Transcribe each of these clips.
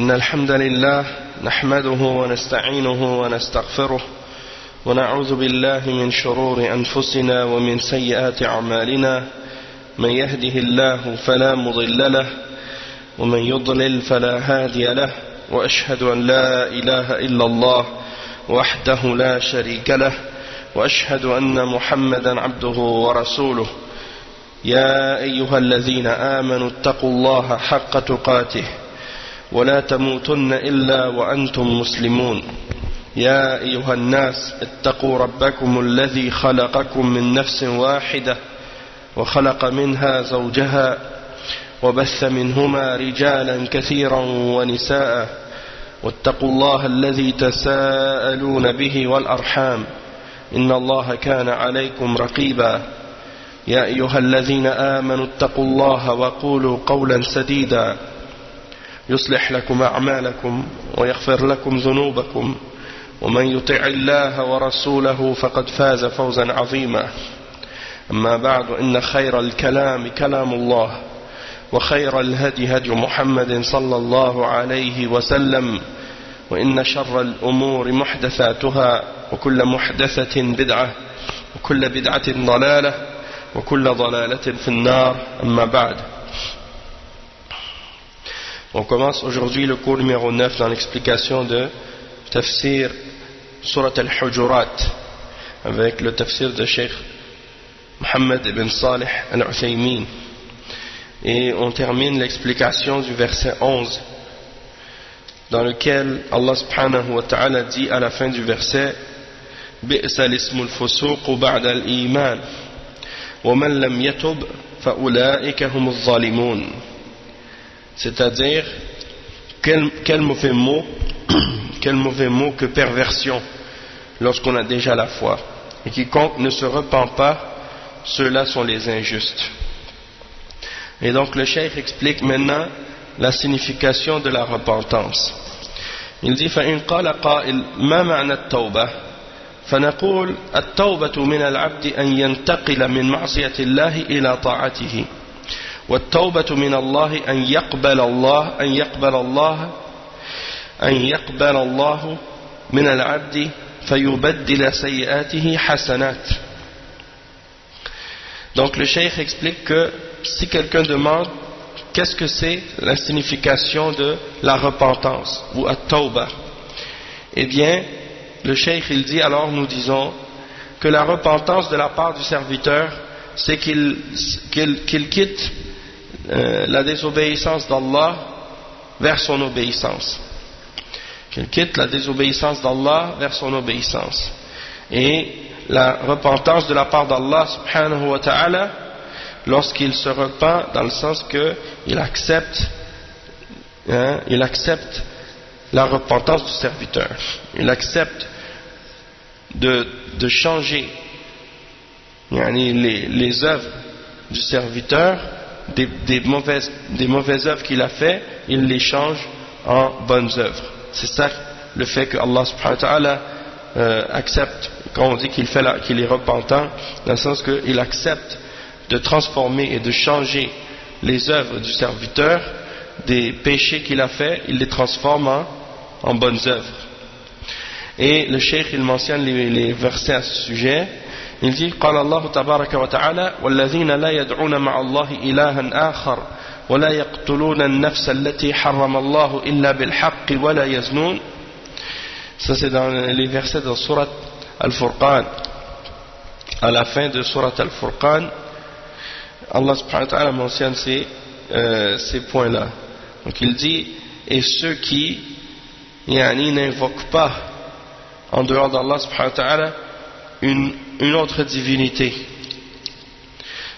إن الحمد لله نحمده ونستعينه ونستغفره ونعوذ بالله من شرور أنفسنا ومن سيئات أعمالنا من يهده الله فلا مضل له ومن يضلل فلا هادي له وأشهد أن لا إله إلا الله وحده لا شريك له وأشهد أن محمدا عبده ورسوله يا أيها الذين آمنوا اتقوا الله حق تقاته ولا تموتن إلا وأنتم مسلمون يا أيها الناس اتقوا ربكم الذي خلقكم من نفس واحدة وخلق منها زوجها وبث منهما رجالا كثيرا ونساء واتقوا الله الذي تساءلون به والأرحام إن الله كان عليكم رقيبا يا أيها الذين آمنوا اتقوا الله وقولوا قولا سديدا يصلح لكم أعمالكم ويغفر لكم ذنوبكم ومن يطع الله ورسوله فقد فاز فوزا عظيما أما بعد إن خير الكلام كلام الله وخير الهدي هدي محمد صلى الله عليه وسلم وإن شر الأمور محدثاتها وكل محدثة بدعة وكل بدعة ضلالة وكل ضلالة في النار أما بعد. On commence aujourd'hui le cours numéro 9 dans l'explication de Tafsir Surat al-Hujurat avec le Tafsir de Cheikh Mohammed ibn Salih al-Uthaymin. Et on termine l'explication du verset 11 dans lequel Allah subhanahu wa ta'ala dit à la fin du verset بئس الاسم الفسوق بعد الإيمان ومن لم يتب فأولئك هم الظالمون. C'est-à-dire, quel mauvais mot que perversion lorsqu'on a déjà la foi. Et quiconque ne se repent pas, ceux-là sont les injustes. Et donc le cheikh explique maintenant la signification de la repentance. Il dit فإن قال قائل ما معنى التوبة فنقول التوبة من العبد أن ينتقل من معصية الله إلى طاعته والتوبة من الله أن يقبل الله من العبد فيبدل سيئاته حسنات. Donc le cheikh explique que si quelqu'un demande qu'est-ce que c'est la signification de la repentance ou at-tawbah, eh bien le cheikh il dit, alors nous disons que la repentance de la part du serviteur c'est qu'il quitte la désobéissance d'Allah vers son obéissance, qu'il quitte la désobéissance d'Allah vers son obéissance. Et la repentance de la part d'Allah subhanahu wa ta'ala, lorsqu'il se repent dans le sens que il accepte la repentance du serviteur, il accepte de changer les œuvres du serviteur, des mauvaises œuvres qu'il a fait, il les change en bonnes œuvres. C'est ça le fait que Allah subhanahu wa ta'ala accepte, quand on dit qu'il est repentant, dans le sens qu'il accepte de transformer et de changer les œuvres du serviteur, des péchés qu'il a fait, il les transforme en bonnes œuvres. Et le cheikh il mentionne les versets à ce sujet. Il dit قال الله تبارك وتعالى والذين لا يدعون مع الله إلها آخر ولا يقتلون النفس التي حرم الله إلا بالحق ولا يزنون. Ça c'est dans les versets de Surat Al-Furqan. À la fin de Surat Al-Furqan, Allah subhanahu wa ta'ala mentionne ces points-là. Donc il dit, et ceux qui n'invoquent pas en dehors d'Allah subhanahu wa ta'ala une autre divinité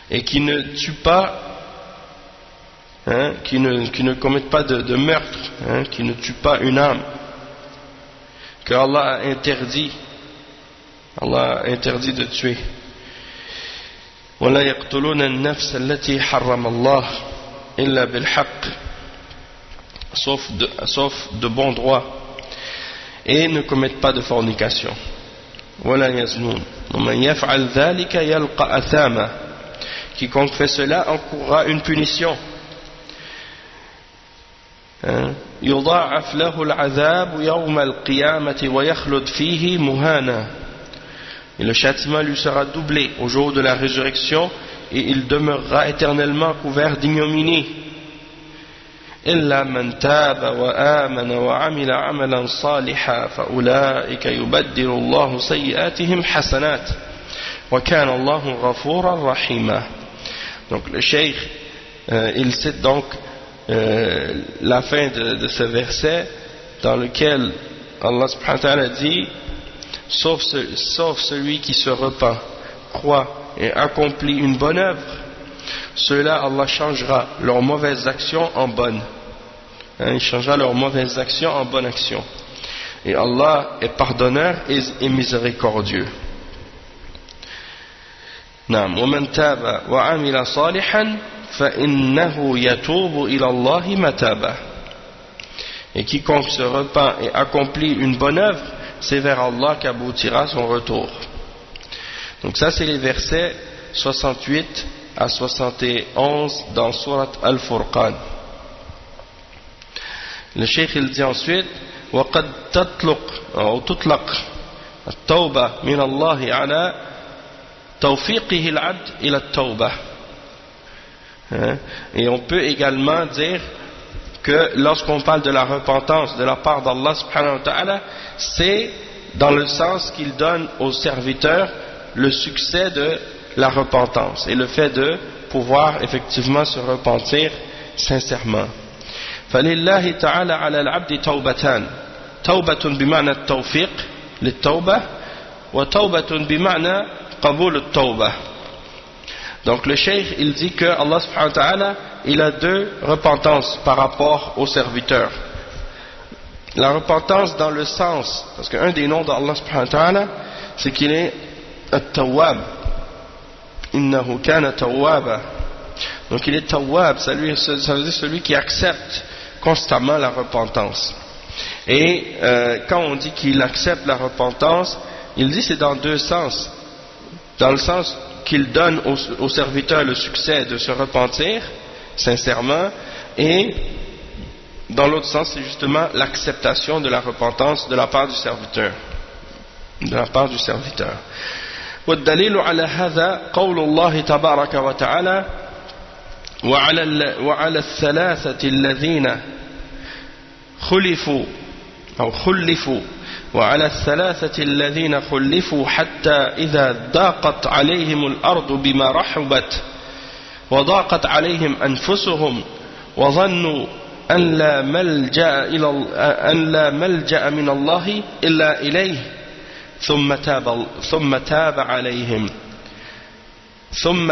et qui ne tuent pas, qui ne commettent pas de meurtre, qui ne tuent pas une âme que Allah a interdit de tuer. ولا يقتلون النفس التي حرم الله إلا بالحق, sauf de bon droit, et ne commettent pas de fornication. ولا يزنون ومن يفعل ذلك يلقى أثاما, quiconque fait cela encourra une punition. يضاعف له العذاب يوم القيامة ويخلد فيه مهانا. Et le châtiment lui sera doublé au jour de la résurrection et il demeurera éternellement couvert d'ignominie. إلا من تاب وآمن وعمل عملا صالحا فأولئك يبدل الله سيئاتهم حسنات وكان الله غفورا رحيما. Donc le cheikh il cite donc la fin de ce verset dans lequel Allah subhanahu wa ta'ala dit sauf celui qui se repent, croit et accomplit une bonne œuvre, ceux-là Allah changera leurs mauvaises actions en bonnes. Il changera leurs mauvaises actions en bonnes actions. Et Allah est pardonneur et miséricordieux. Naam, وَمَنْ تَابَ وَعَمِلَ صَالِحًا فَإِنَّهُ يَتُوبُ إِلَى اللَّهِ مَتَابًا. Et quiconque se repent et accomplit une bonne œuvre, c'est vers Allah qu'aboutira son retour. Donc ça c'est les versets 68 à 71 dans Surat Al-Furqan. Le cheikh il dit ensuite وَقَدْ تُطْلَقْ التوبة من الله على توفيقه العبد إلى التوبة. Et on peut également dire que lorsqu'on parle de la repentance de la part d'Allah subhanahu wa ta'ala, c'est dans le sens qu'il donne aux serviteurs le succès de la repentance et le fait de pouvoir effectivement se repentir sincèrement. فلله تعالى على العبد توبتان توبة بمعنى التوفيق للتوبة وتوبة بمعنى قبول التوبة. Donc le cheikh il dit que Allah subhanahu wa ta'ala il a deux repentances par rapport aux serviteurs. La repentance dans le sens, parce qu'un des noms d'Allah subhanahu wa ta'ala c'est qu'il est At-Tawwab, innahu kana tawwaba. Donc il est Tawwab, ça veut dire celui qui accepte constamment la repentance. Et quand on dit qu'il accepte la repentance, il dit c'est dans deux sens. Dans le sens qu'il donne aux serviteurs le succès de se repentir sincèrement, et dans l'autre sens c'est justement l'acceptation de la repentance de la part du serviteur. والدليل على هذا قول الله تبارك وتعالى وعلى الثلاثة الذين خلفوا وعلى الثلاثة الذين خلفوا حتى إذا ضاقت عليهم الأرض بما رحبت وضاقت عليهم أنفسهم وظنوا أن لا ملجأ من الله إلا إليه ثم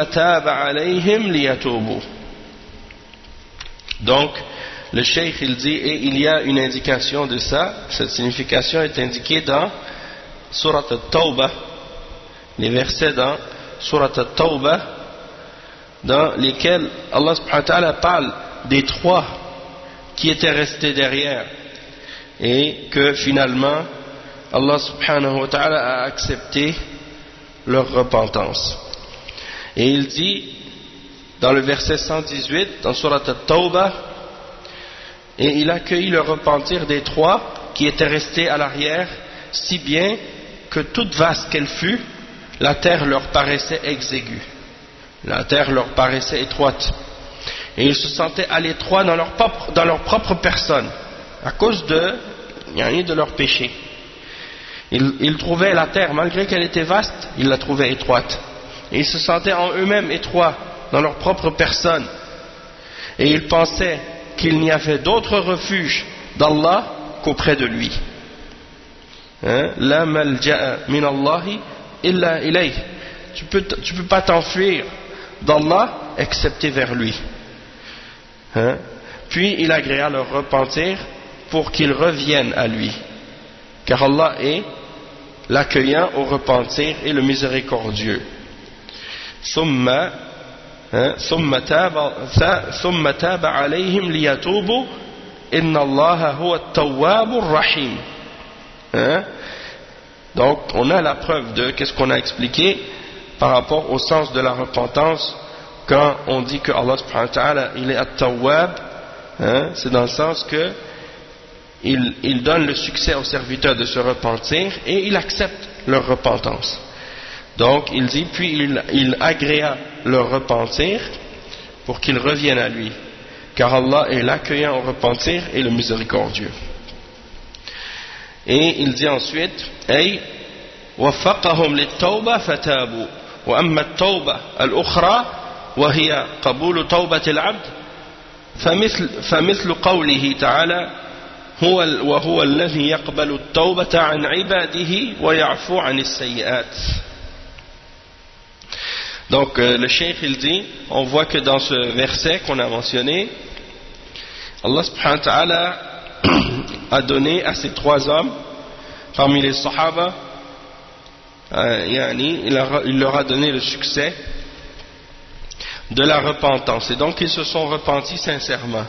تاب عليهم ليتوبوا. Donc le cheikh il dit, et il y a une indication de ça, cette signification est indiquée dans Surat At-Tawbah, les versets dans Surat At-Tawbah dans lesquels Allah subhanahu wa ta'ala parle des trois qui étaient restés derrière et que finalement Allah subhanahu wa ta'ala a accepté leur repentance. Et il dit dans le verset 118 dans Surat At-Tawbah, et il a accueilli le repentir des trois qui étaient restés à l'arrière, si bien que toute vaste qu'elle fût, la terre leur paraissait exiguë, la terre leur paraissait étroite, et ils se sentaient à l'étroit dans leur propre personne à cause de leur péché. Ils trouvaient la terre, malgré qu'elle était vaste, ils la trouvaient étroite, et ils se sentaient en eux-mêmes étroits dans leur propre personne, et ils pensaient qu'il n'y avait d'autre refuge d'Allah qu'auprès de lui. La malja'a min Allahi illa ilayh. Tu peux pas t'enfuir d'Allah excepté vers lui. Puis il agréa leur repentir pour qu'ils reviennent à lui, car Allah est l'accueillant au repentir et le miséricordieux. ثم تاب عليهم ليتوبوا إن الله هو التواب الرحيم. Donc on a la preuve de qu'est-ce qu'on a expliqué par rapport au sens de la repentance quand on dit que Allah subhanahu wa ta'ala il est at-tawwab, hein, c'est dans le sens que il donne le succès aux serviteurs de se repentir et il accepte leur repentance. Donc il dit, puis il agréa leur repentir pour qu'ils reviennent à lui, car Allah est l'accueillant au repentir et le miséricordieux. Et il dit ensuite, ay وفقهم للتوبة فتابوا وأما التوبة الأخرى وهي قبول توبة العبد فمثل قوله تعالى وهو الذي يقبل التوبة عن عباده ويعفو عن السيئات. Donc le cheikh il dit, on voit que dans ce verset qu'on a mentionné, Allah subhanahu wa ta'ala a donné à ces trois hommes parmi les sahaba, il leur a donné le succès de la repentance, et donc ils se sont repentis sincèrement.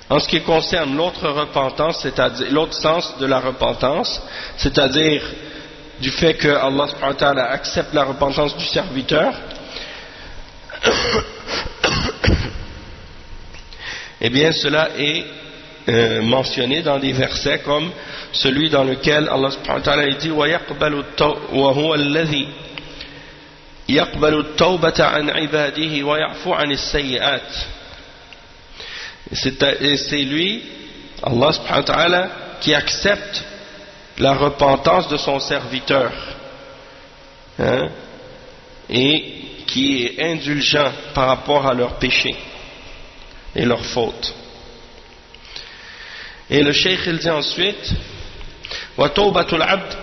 En ce qui concerne l'autre repentance, c'est-à-dire l'autre sens de la repentance, c'est-à-dire du fait que Allah subhanahu wa ta'ala accepte la repentance du serviteur, eh bien cela est mentionné dans des versets comme celui dans lequel Allah subhanahu wa ta'ala dit وَهُوَ الَّذِي يَقْبَلُ التَّوْبَةَ عَنْ عِبَادِهِ وَيَعْفُو عَنِ السَّيِّئَاتِ. Et c'est lui, Allah subhanahu wa ta'ala, qui accepte la repentance de son serviteur, hein, et qui est indulgent par rapport à leurs péchés et leurs fautes. Et le cheikh il dit ensuite, وَتَوْبَةُ الْعَبْدِ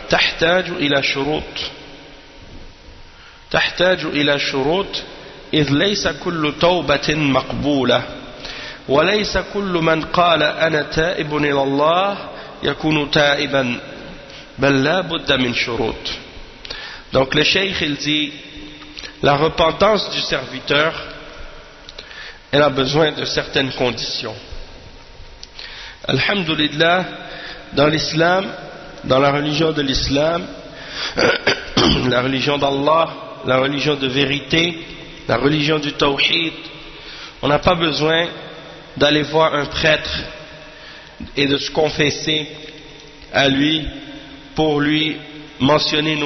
تحتاج إلى شروط إذ ليس كل توبة مقبولة وليس كل من قال أنا تائب إلى الله يكون تائبا بل لا بد من شروط. Donc le cheikh il dit, la repentance du serviteur, elle a besoin de certaines conditions. Alhamdulillah, dans l'islam, dans la religion de l'islam, la religion d'Allah, la religion de vérité, la religion du tawhid, on n'a pas besoin d'aller voir un prêtre et de se confesser à lui pour lui mentionner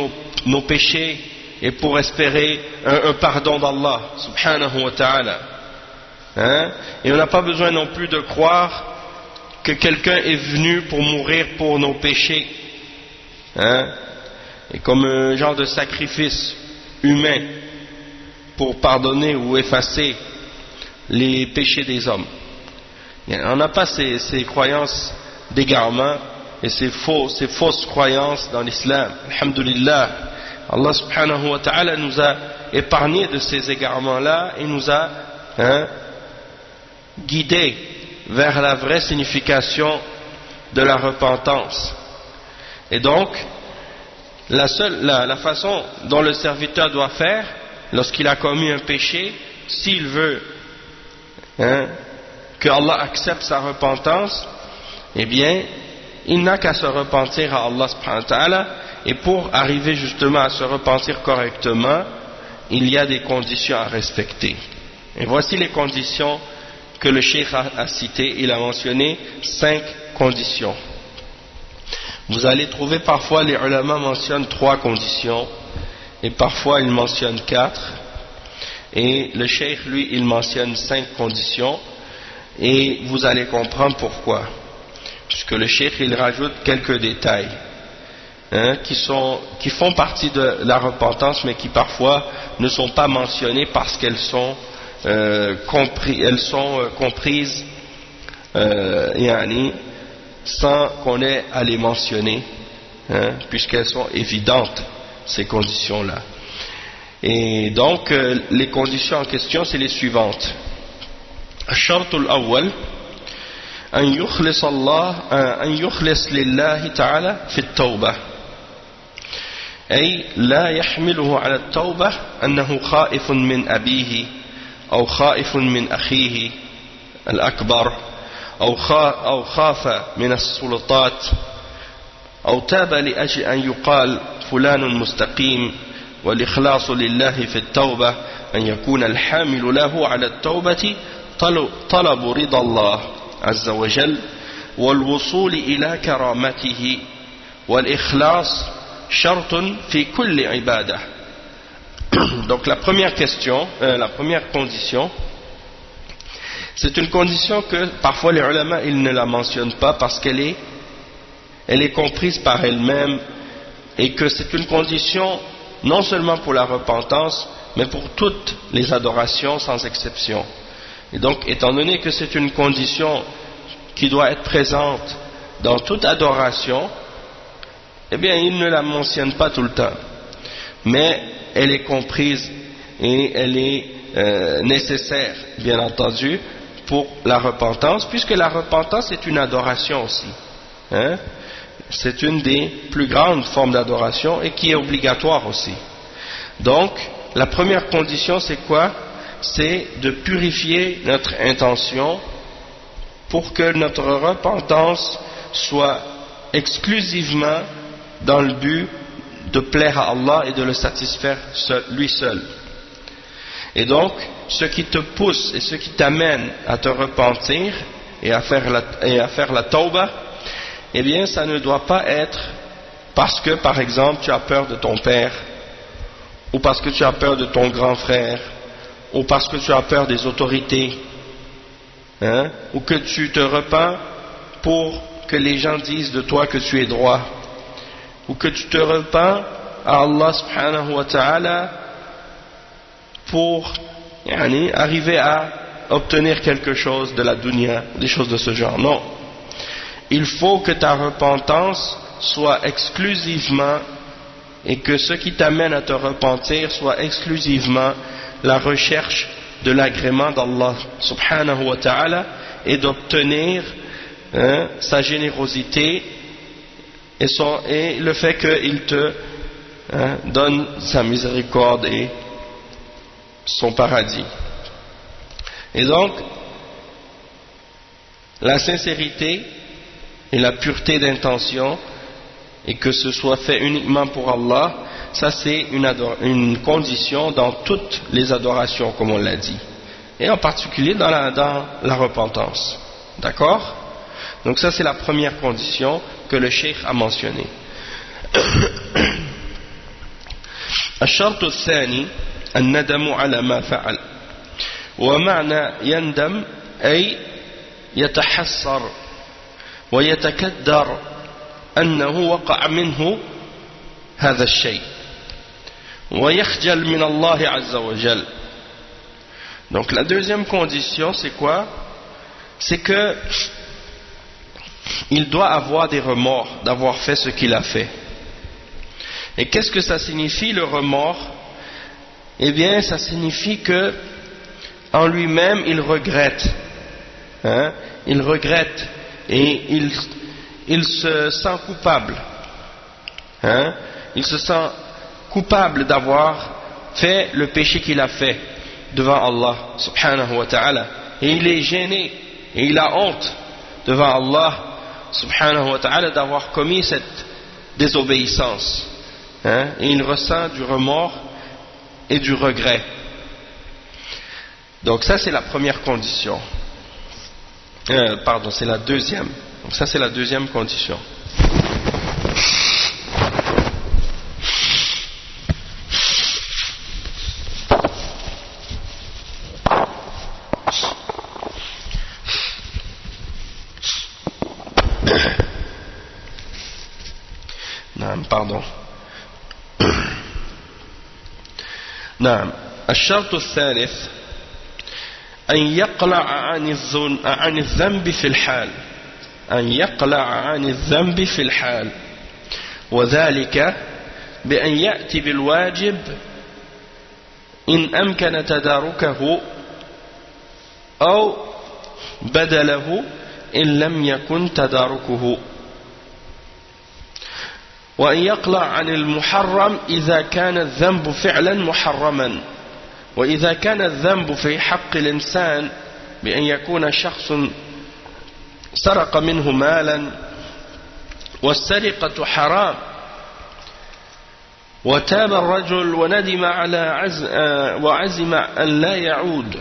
nos péchés et pour espérer un pardon d'Allah subhanahu wa ta'ala, hein? Et on n'a pas besoin non plus de croire que quelqu'un est venu pour mourir pour nos péchés, hein? Et comme un genre de sacrifice humain pour pardonner ou effacer les péchés des hommes. On n'a pas ces croyances d'égarement et ces fausses croyances dans l'islam. Alhamdulillah, Allah subhanahu wa ta'ala nous a épargnés de ces égarements-là et nous a guidés vers la vraie signification de la repentance. Et donc, la façon dont le serviteur doit faire lorsqu'il a commis un péché, s'il veut que Allah accepte sa repentance, eh bien il n'a qu'à se repentir à Allah subhanahu wa ta'ala, et pour arriver justement à se repentir correctement, il y a des conditions à respecter. Et voici les conditions que le cheikh a citées. Il a mentionné 5 conditions. Vous allez trouver parfois les ulama mentionnent 3 conditions et parfois ils mentionnent 4, et le cheikh lui il mentionne 5 conditions, et vous allez comprendre pourquoi, puisque le cheikh il rajoute quelques détails qui font partie de la repentance mais qui parfois ne sont pas mentionnées parce qu'elles sont comprises sans qu'on ait à les mentionner, puisqu'elles sont évidentes, ces conditions-là. Et donc, les conditions en question, c'est les suivantes. الشرط الأول أن يخلص لله تعالى في التوبة، أي لا يحمله على التوبة أنه خائف من أبيه أو خائف من أخيه الأكبر أو خاف من السلطات أو تاب لأجل أن يقال فلان مستقيم. والإخلاص لله في التوبة أن يكون الحامل له على التوبة طلب رضا الله عز وجل والوصول إلى كرامته والإخلاص شرط في كل عبادة. Donc la première question, la première condition, c'est une condition que parfois les ulama ils ne la mentionnent pas parce qu'elle est comprise par elle-même et que c'est une condition non seulement pour la repentance mais pour toutes les adorations sans exception. Et donc étant donné que c'est une condition qui doit être présente dans toute adoration, eh bien ils ne la mentionnent pas tout le temps, mais elle est comprise et elle est nécessaire bien entendu pour la repentance, puisque la repentance est une adoration aussi, hein? C'est une des plus grandes formes d'adoration et qui est obligatoire aussi. Donc la première condition c'est quoi? C'est de purifier notre intention pour que notre repentance soit exclusivement dans le but de plaire à Allah et de le satisfaire lui seul. Et donc, ce qui te pousse et ce qui t'amène à te repentir et à faire la tawbah, eh bien, ça ne doit pas être parce que, par exemple, tu as peur de ton père, ou parce que tu as peur de ton grand frère, ou parce que tu as peur des autorités, hein, ou que tu te repens pour que les gens disent de toi que tu es droit, ou que tu te repens à Allah subhanahu wa ta'ala pour arriver à obtenir quelque chose de la dunya, des choses de ce genre. Non. Il faut que ta repentance soit exclusivement, et que ce qui t'amène à te repentir soit exclusivement la recherche de l'agrément d'Allah subhanahu wa ta'ala et d'obtenir sa générosité et le fait qu'il te donne sa miséricorde et son paradis. Et donc la sincérité et la pureté d'intention, et que ce soit fait uniquement pour Allah, ça c'est une condition dans toutes les adorations, comme on l'a dit, et en particulier dans la repentance. D'accord? Donc ça c'est la première condition que le cheikh a mentionnée. الشرط الثاني الندم على ما فعل ومعنى يندم أي يتحسر ويتكدر أنه وقع منه هذا الشيء ويخجل من الله عز وجل. Donc la deuxième condition c'est quoi? C'est que il doit avoir des remords d'avoir fait ce qu'il a fait. Et qu'est-ce que ça signifie le remords? Eh bien ça signifie que en lui-même il regrette, il regrette et il se sent coupable, il se sent coupable d'avoir fait le péché qu'il a fait devant Allah subhanahu wa ta'ala, et il est gêné et il a honte devant Allah subhanahu wa ta'ala d'avoir commis cette désobéissance, et il ressent du remords et du regret. Donc ça c'est la première condition, pardon, c'est la deuxième. Donc ça c'est la deuxième condition. نعم pardon. نعم الشرط الثالث أن يقلع عن الذنب في الحال، أن يقلع عن الذنب في الحال، وذلك بأن يأتي بالواجب إن أمكن تداركه أو بدله إن لم يكن تداركه، وأن يقلع عن المحرم إذا كان الذنب فعلا محرما، وإذا كان الذنب في حق الإنسان بأن يكون شخص سرق منه مالا والسرقة حرام وتاب الرجل وندم على وعزم أن لا يعود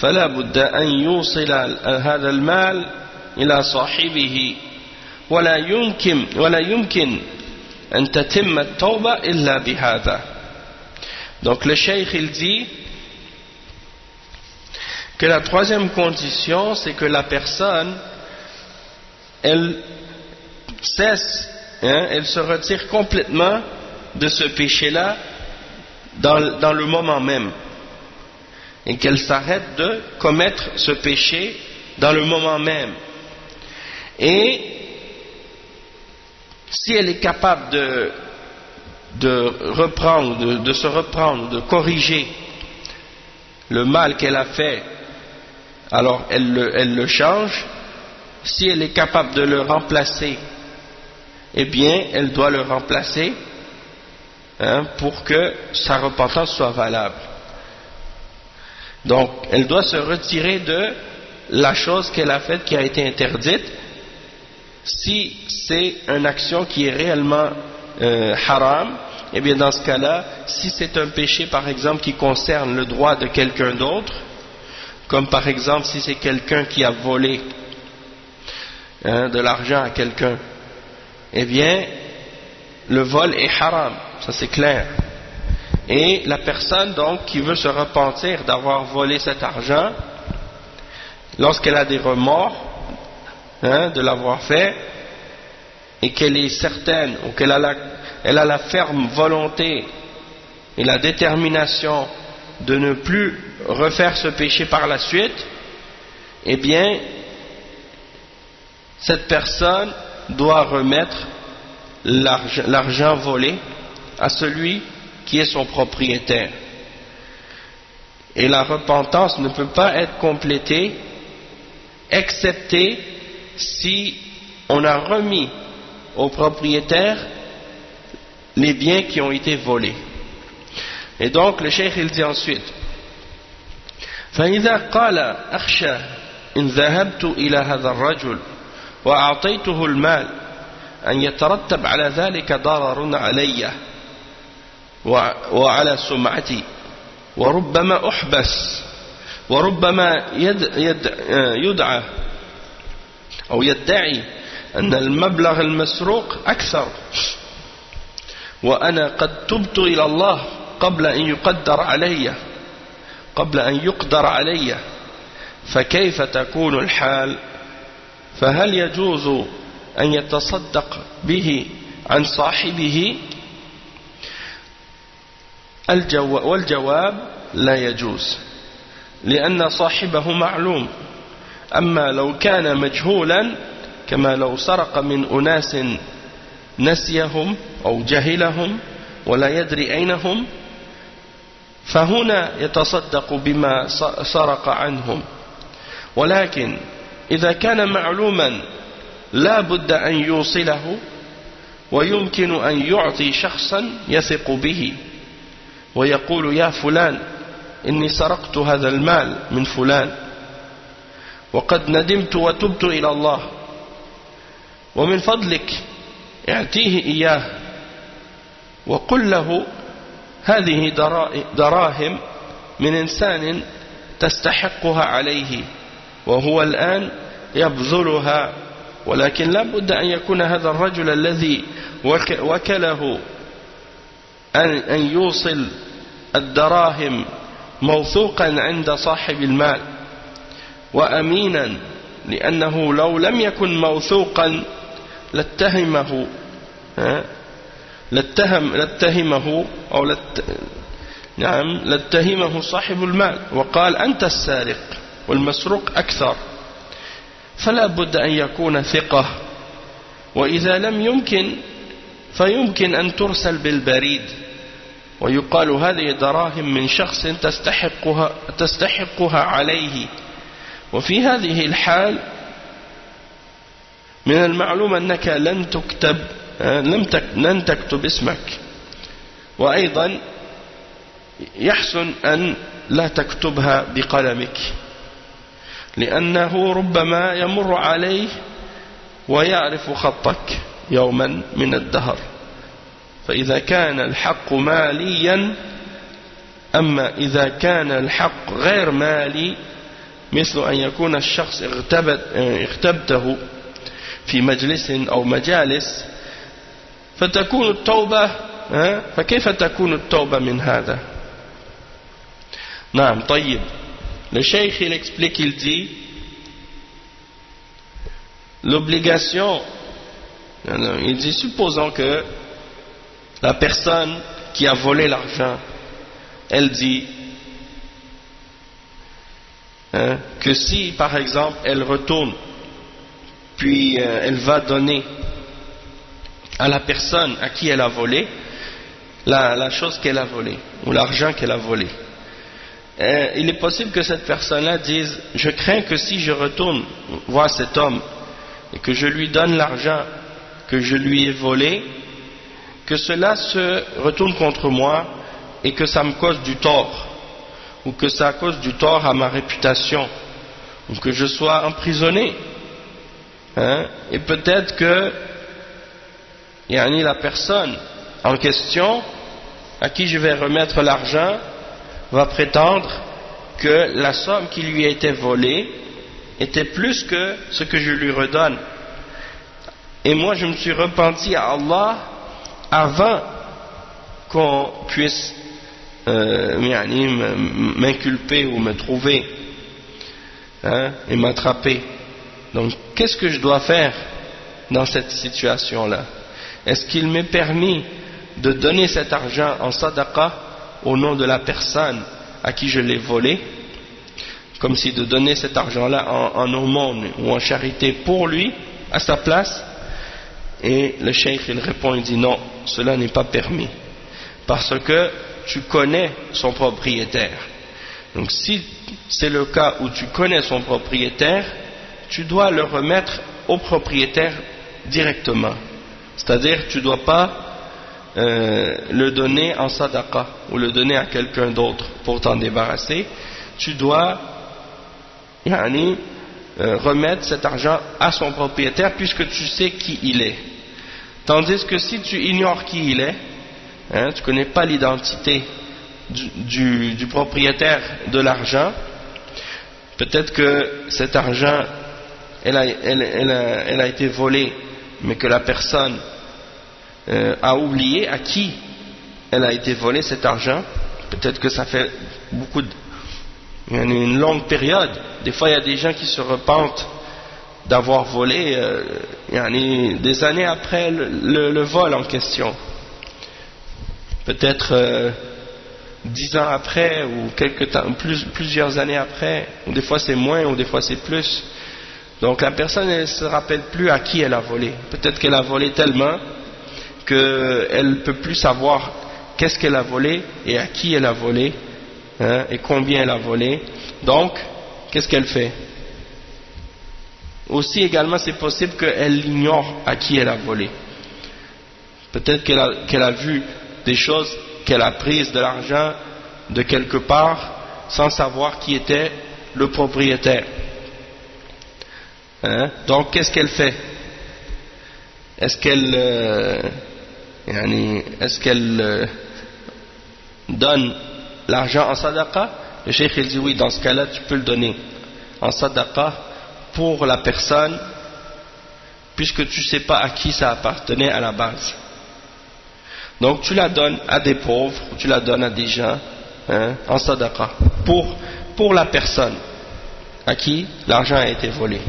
فلا بد أن يوصل هذا المال إلى صاحبه ولا يمكن أن تتم التوبة إلا بهذا. Donc le cheikh il dit que la troisième condition c'est que la personne elle cesse, elle se retire complètement de ce péché-là dans le moment même, et qu'elle s'arrête de commettre ce péché dans le moment même. Et si elle est capable de se reprendre, de corriger le mal qu'elle a fait, alors elle le change. Si elle est capable de le remplacer, eh bien elle doit le remplacer pour que sa repentance soit valable. Donc elle doit se retirer de la chose qu'elle a faite qui a été interdite. Si c'est une action qui est réellement haram, eh bien dans ce cas-là, si c'est un péché par exemple qui concerne le droit de quelqu'un d'autre, comme par exemple si c'est quelqu'un qui a volé de l'argent à quelqu'un, eh bien le vol est haram, ça c'est clair. Et la personne donc qui veut se repentir d'avoir volé cet argent, lorsqu'elle a des remords de l'avoir fait, et qu'elle est certaine, ou qu'elle a la ferme volonté et la détermination de ne plus refaire ce péché par la suite, eh bien cette personne doit remettre l'argent volé à celui qui est son propriétaire. Et la repentance ne peut pas être complétée excepté si on a remis au propriétaire les biens qui ont été volés. Et donc le cheikh il dit ensuite: فإذا قال أخشى إن ذهبت إلى هذا الرجل وأعطيته المال أن يترتب على ذلك ضرر علي وعلى سمعتي وربما أحبس وربما يدعى أو يدعي أن المبلغ المسروق أكثر وأنا قد تبت إلى الله قبل أن يقدر علي فكيف تكون الحال؟ فهل يجوز أن يتصدق به عن صاحبه؟ والجواب لا يجوز، لأن صاحبه معلوم. أما لو كان مجهولا كما لو سرق من أناس نسيهم أو جهلهم ولا يدري أين هم، فهنا يتصدق بما سرق عنهم. ولكن إذا كان معلوما لا بد أن يوصله، ويمكن أن يعطي شخصا يثق به ويقول: يا فلان إني سرقت هذا المال من فلان وقد ندمت وتبت إلى الله، ومن فضلك اعطيه إياه وقل له هذه دراهم من إنسان تستحقها عليه وهو الآن يبذلها، ولكن لا بد أن يكون هذا الرجل الذي وكله أن يوصل الدراهم موثوقا عند صاحب المال وأمينا، لأنه لو لم يكن موثوقا لاتهمه صاحب المال وقال: أنت السارق والمسروق أكثر. فلا بد أن يكون ثقة، وإذا لم يمكن فيمكن أن ترسل بالبريد ويقال: هذه دراهم من شخص تستحقها عليه. وفي هذه الحال من المعلوم أنك لن تكتب اسمك، وأيضا يحسن أن لا تكتبها بقلمك، لأنه ربما يمر عليه ويعرف خطك يوما من الدهر. فإذا كان الحق ماليا، أما إذا كان الحق غير مالي مثل أن يكون الشخص اغتبته في مجلس أو مجالس فتكون التوبة فكيف تكون التوبة من هذا؟ نعم طيب. Le cheikh il explique, il dit l'obligation, il dit supposons que la personne qui a volé l'argent, elle dit que si par exemple elle retourne puis elle va donner à la personne à qui elle a volé la chose qu'elle a volée ou l'argent qu'elle a volé, il est possible que cette personne-là dise je crains que si je retourne voir cet homme et que je lui donne l'argent que je lui ai volé, que cela se retourne contre moi et que ça me cause du tort, ou que ça cause du tort à ma réputation, ou que je sois emprisonné, et peut-être que la personne en question à qui je vais remettre l'argent va prétendre que la somme qui lui a été volée était plus que ce que je lui redonne, et moi je me suis repenti à Allah avant qu'on puisse m'inculper ou me trouver et m'attraper. Donc qu'est-ce que je dois faire dans cette situation-là? Est-ce qu'il m'est permis de donner cet argent en sadaqa au nom de la personne à qui je l'ai volé, comme si de donner cet argent-là en aumône ou en charité pour lui, à sa place? Et le cheikh il répond, il dit non, cela n'est pas permis, parce que tu connais son propriétaire. Donc si c'est le cas où tu connais son propriétaire, tu dois le remettre au propriétaire directement, c'est-à-dire tu ne dois pas le donner en sadaqa ou le donner à quelqu'un d'autre pour t'en débarrasser. Tu dois remettre cet argent à son propriétaire puisque tu sais qui il est. Tandis que si tu ignores qui il est, tu ne connais pas l'identité du propriétaire de l'argent, peut-être que cet argent elle a été volée mais que la personne a oublié à qui elle a été volée cet argent, peut-être que ça fait une longue période. Des fois il y a des gens qui se repentent d'avoir volé des années après le vol en question, peut-être 10 ans après ou plusieurs années après, ou des fois c'est moins ou des fois c'est plus. Donc la personne elle ne se rappelle plus à qui elle a volé, peut-être qu'elle a volé tellement qu'elle ne peut plus savoir qu'est-ce qu'elle a volé et à qui elle a volé, et combien elle a volé. Donc qu'est-ce qu'elle fait? Aussi également c'est possible qu'elle ignore à qui elle a volé. Peut-être qu'elle a vu des choses, qu'elle a prises de l'argent de quelque part sans savoir qui était le propriétaire. Donc qu'est-ce qu'elle fait? Est-ce qu'elle donne l'argent en sadaqa? Le cheikh il dit oui, dans ce cas-là tu peux le donner en sadaqa pour la personne, puisque tu ne sais pas à qui ça appartenait à la base. Donc tu la donnes à des pauvres, tu la donnes à des gens en sadaqa pour la personne à qui l'argent a été volé.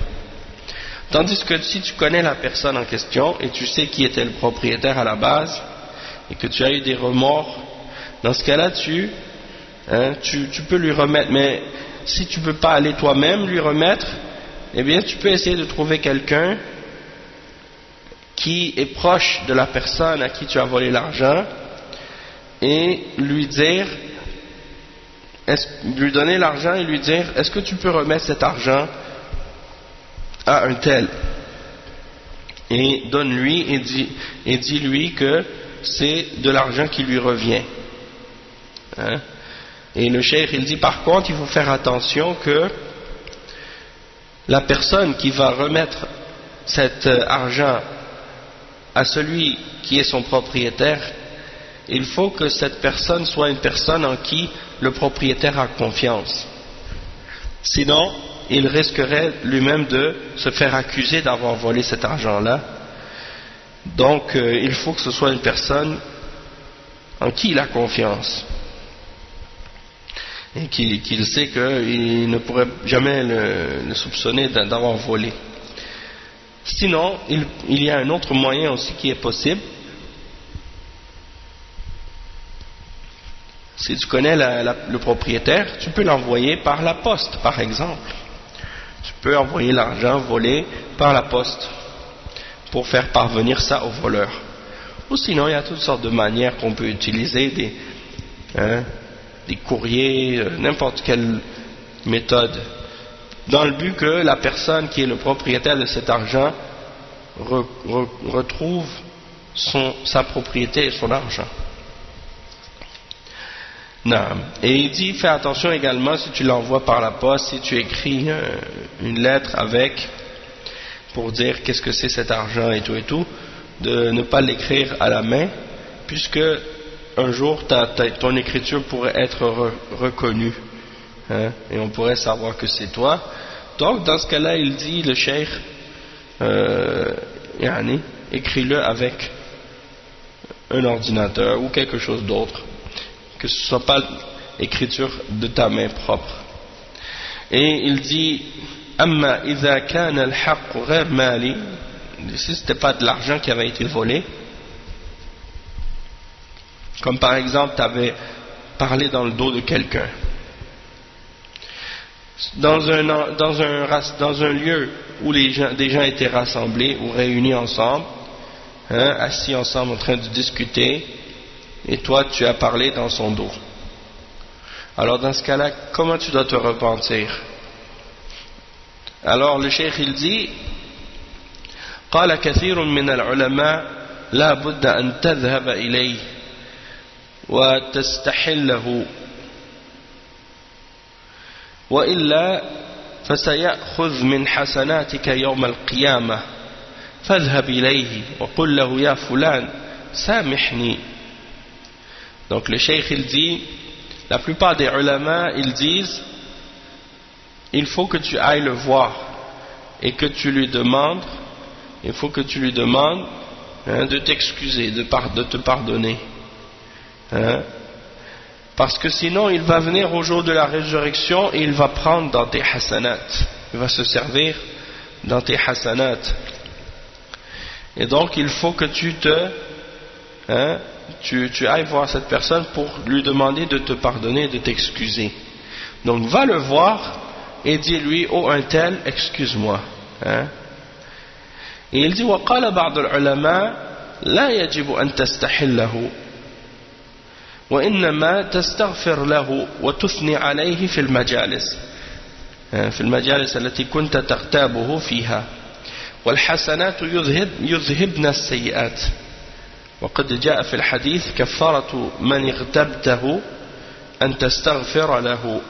Tandis que si tu connais la personne en question et tu sais qui était le propriétaire à la base et que tu as eu des remords, dans ce cas-là tu peux lui remettre. Mais si tu ne peux pas aller toi-même lui remettre, eh bien tu peux essayer de trouver quelqu'un qui est proche de la personne à qui tu as volé l'argent et lui donner l'argent et lui dire est-ce que tu peux remettre cet argent à un tel, et donne-lui et dis-lui que c'est de l'argent qui lui revient. Et le cheikh il dit par contre il faut faire attention que la personne qui va remettre cet argent à celui qui est son propriétaire, il faut que cette personne soit une personne en qui le propriétaire a confiance. Sinon il risquerait lui-même de se faire accuser d'avoir volé cet argent-là. Donc il faut que ce soit une personne en qui il a confiance et qu'il sait qu'il ne pourrait jamais le soupçonner d'avoir volé. Sinon, il y a un autre moyen aussi qui est possible. Si tu connais le propriétaire, tu peux l'envoyer par la poste, par exemple. Tu peux envoyer l'argent volé par la poste pour faire parvenir ça au voleur. Ou sinon, il y a toutes sortes de manières qu'on peut utiliser, des courriers, n'importe quelle méthode, dans le but que la personne qui est le propriétaire de cet argent retrouve sa propriété et son argent. Non. Et il dit, fais attention également si tu l'envoies par la poste, si tu écris une lettre avec, pour dire qu'est-ce que c'est cet argent et tout, de ne pas l'écrire à la main, puisque un jour ton écriture pourrait être reconnue, et on pourrait savoir que c'est toi. Donc dans ce cas-là, il dit, le cheikh, écris-le avec un ordinateur ou quelque chose d'autre, que ce ne soit pas l'écriture de ta main propre. Et il dit, amma idha kana al-haqq ghayr mali, si ce n'était pas de l'argent qui avait été volé, comme par exemple tu avais parlé dans le dos de quelqu'un, dans un lieu où des gens étaient rassemblés ou réunis ensemble, assis ensemble en train de discuter, et toi tu as parlé dans son dos. Alors dans ce cas-là, comment tu dois te repentir? Alors le cheikh il dit, قال كثير من العلماء لا بد أن تذهب إليه وتستحله وإلا فسيأخذ من حسناتك يوم القيامة فاذهب إليه وقل له يا فلان سامحني. Donc le cheikh il dit, la plupart des ulama ils disent, il faut que tu ailles le voir et que tu lui demandes, il faut que tu lui demandes de t'excuser, de te pardonner, parce que sinon il va venir au jour de la résurrection et il va prendre dans tes hasanat, il va se servir dans tes hasanat, et donc il faut que tu ailles voir cette personne pour lui demander de te pardonner, de t'excuser. Donc va le voir et dis-lui, oh un tel, excuse-moi. Et il dit, وقال بعض العلماء لا يجب أن تستحله وإنما تستغفر له وتثني عليه في المجالس التي كنت تغتابه فيها والحسنات يذهبن السيئات وقد جاء في الحديث كفارة من اغتبته أن تستغفر له.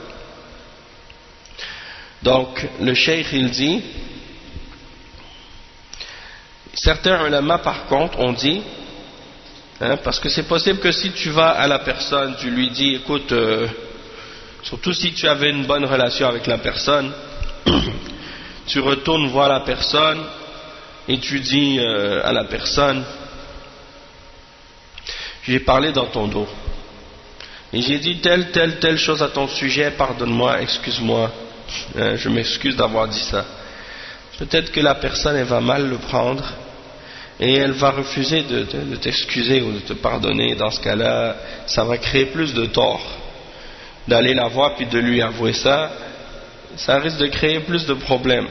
Donc le cheikh il dit, certains ulama par contre ont dit, parce que c'est possible que si tu vas à la personne, tu lui dis, écoute, surtout si tu avais une bonne relation avec la personne, tu retournes voir la personne et tu dis à la personne, j'ai parlé dans ton dos et j'ai dit telle chose à ton sujet, pardonne-moi, excuse-moi, je m'excuse d'avoir dit ça. Peut-être que la personne elle va mal le prendre et elle va refuser de t'excuser ou de te pardonner. Dans ce cas-là, ça va créer plus de tort. D'aller la voir puis de lui avouer ça, ça risque de créer plus de problèmes.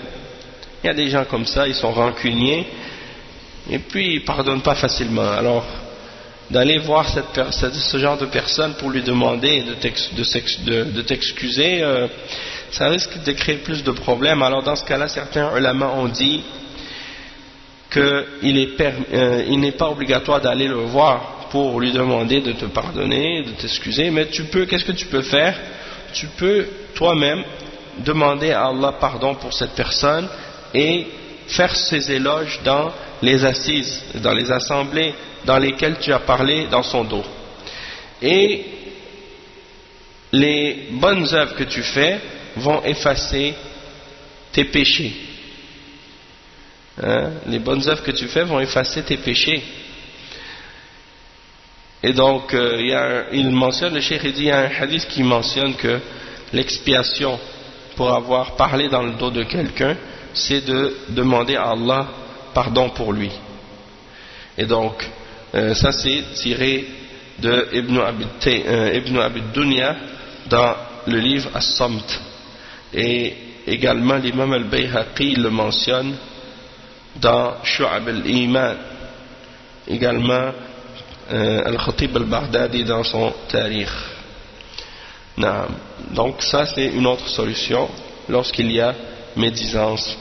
Il y a des gens comme ça, ils sont rancuniers et puis ils pardonnent pas facilement. Alors d'aller voir ce genre de personne pour lui demander de t'excuser, ça risque de créer plus de problèmes. Alors dans ce cas-là, certains ulama ont dit qu'il n'est pas obligatoire d'aller le voir pour lui demander de te pardonner, de t'excuser, mais qu'est-ce que tu peux faire? Tu peux toi-même demander à Allah pardon pour cette personne et faire ses éloges dans les assises, dans les assemblées dans lesquelles tu as parlé dans son dos. Et les bonnes œuvres que tu fais vont effacer tes péchés. Hein? Les bonnes œuvres que tu fais vont effacer tes péchés. Et donc, il mentionne, le cheikh dit, il y a un hadith qui mentionne que l'expiation pour avoir parlé dans le dos de quelqu'un, c'est de demander à Allah pardon pour lui. Et donc, ça c'est tiré de Ibn Abi Dunya dans le livre As-Samt. Et également l'imam al-Bayhaqi le mentionne dans Shu'ab al-Iman. Également Al-Khatib al-Baghdadi dans son Tarikh. Donc ça c'est une autre solution lorsqu'il y a médisance.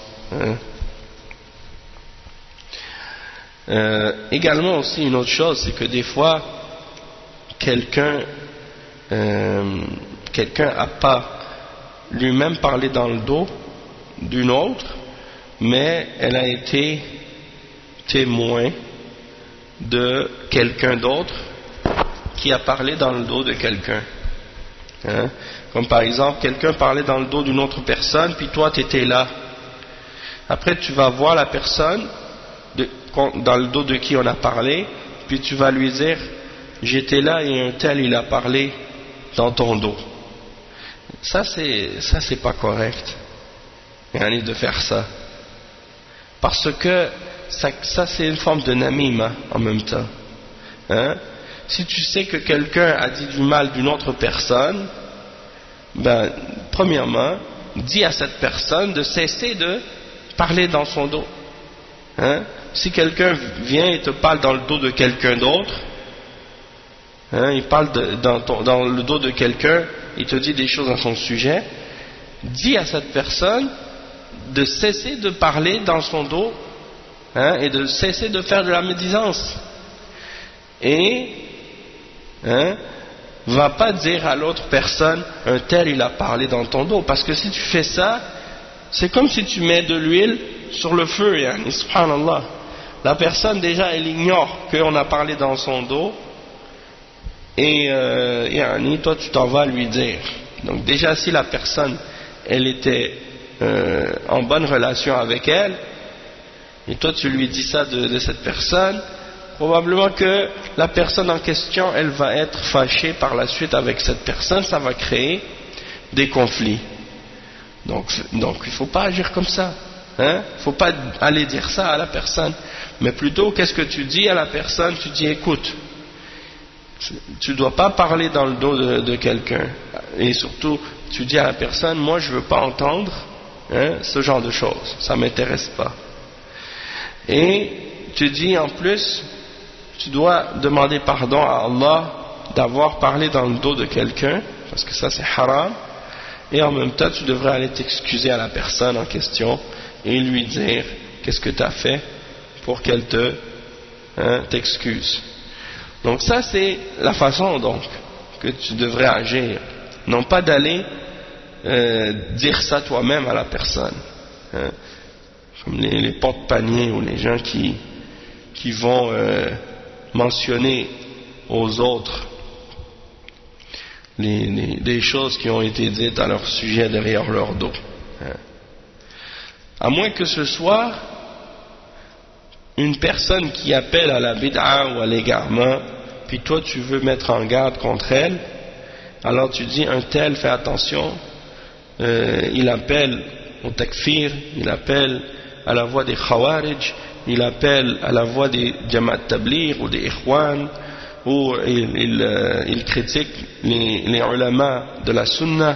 Également aussi une autre chose, c'est que des fois quelqu'un n'a pas lui-même parlé dans le dos d'une autre, mais elle a été témoin de quelqu'un d'autre qui a parlé dans le dos de quelqu'un. Hein? Comme par exemple, quelqu'un parlait dans le dos d'une autre personne, puis toi tu étais là. Après tu vas voir la personne dans le dos de qui on a parlé, puis tu vas lui dire, j'étais là et un tel il a parlé dans ton dos. Ça c'est pas correct. Il y a de faire ça. Parce que ça c'est une forme de namima en même temps. Hein? Si tu sais que quelqu'un a dit du mal d'une autre personne, ben, premièrement, dis à cette personne de cesser de parler dans son dos. Hein? Si quelqu'un vient et te parle dans le dos de quelqu'un d'autre, hein, il parle dans le dos de quelqu'un, il te dit des choses à son sujet, dis à cette personne de cesser de parler dans son dos, hein, et de cesser de faire de la médisance. Et va pas dire à l'autre personne, un tel il a parlé dans ton dos, parce que si tu fais ça, c'est comme si tu mets de l'huile sur le feu, yani, subhanallah. La personne déjà elle ignore qu'on a parlé dans son dos, et yani, toi tu t'en vas lui dire. Donc déjà si la personne elle était en bonne relation avec elle, et toi tu lui dis ça de cette personne, probablement que la personne en question elle va être fâchée par la suite avec cette personne, ça va créer des conflits. Donc il ne faut pas agir comme ça, hein? Il ne faut pas aller dire ça à la personne, mais plutôt qu'est-ce que tu dis à la personne? Tu dis écoute, tu ne dois pas parler dans le dos de quelqu'un, et surtout tu dis à la personne, moi je ne veux pas entendre, hein, ce genre de choses, ça ne m'intéresse pas. Et tu dis en plus, tu dois demander pardon à Allah d'avoir parlé dans le dos de quelqu'un, parce que ça c'est haram, et en même temps tu devrais aller t'excuser à la personne en question et lui dire qu'est-ce que tu as fait pour qu'elle t'excuse. Donc ça c'est la façon donc que tu devrais agir, non pas d'aller dire ça toi-même à la personne, hein, comme les porte-paniers ou les gens qui vont mentionner aux autres des choses qui ont été dites à leur sujet derrière leur dos, hein. À moins que ce soit une personne qui appelle à la bid'a ou à l'égarement, puis toi tu veux mettre en garde contre elle, alors tu dis un tel, fais attention, il appelle au takfir, il appelle à la voix des khawarij, il appelle à la voix des Jamaat Tabligh ou des Ikhwan, ou il critique les ulama de la sunna,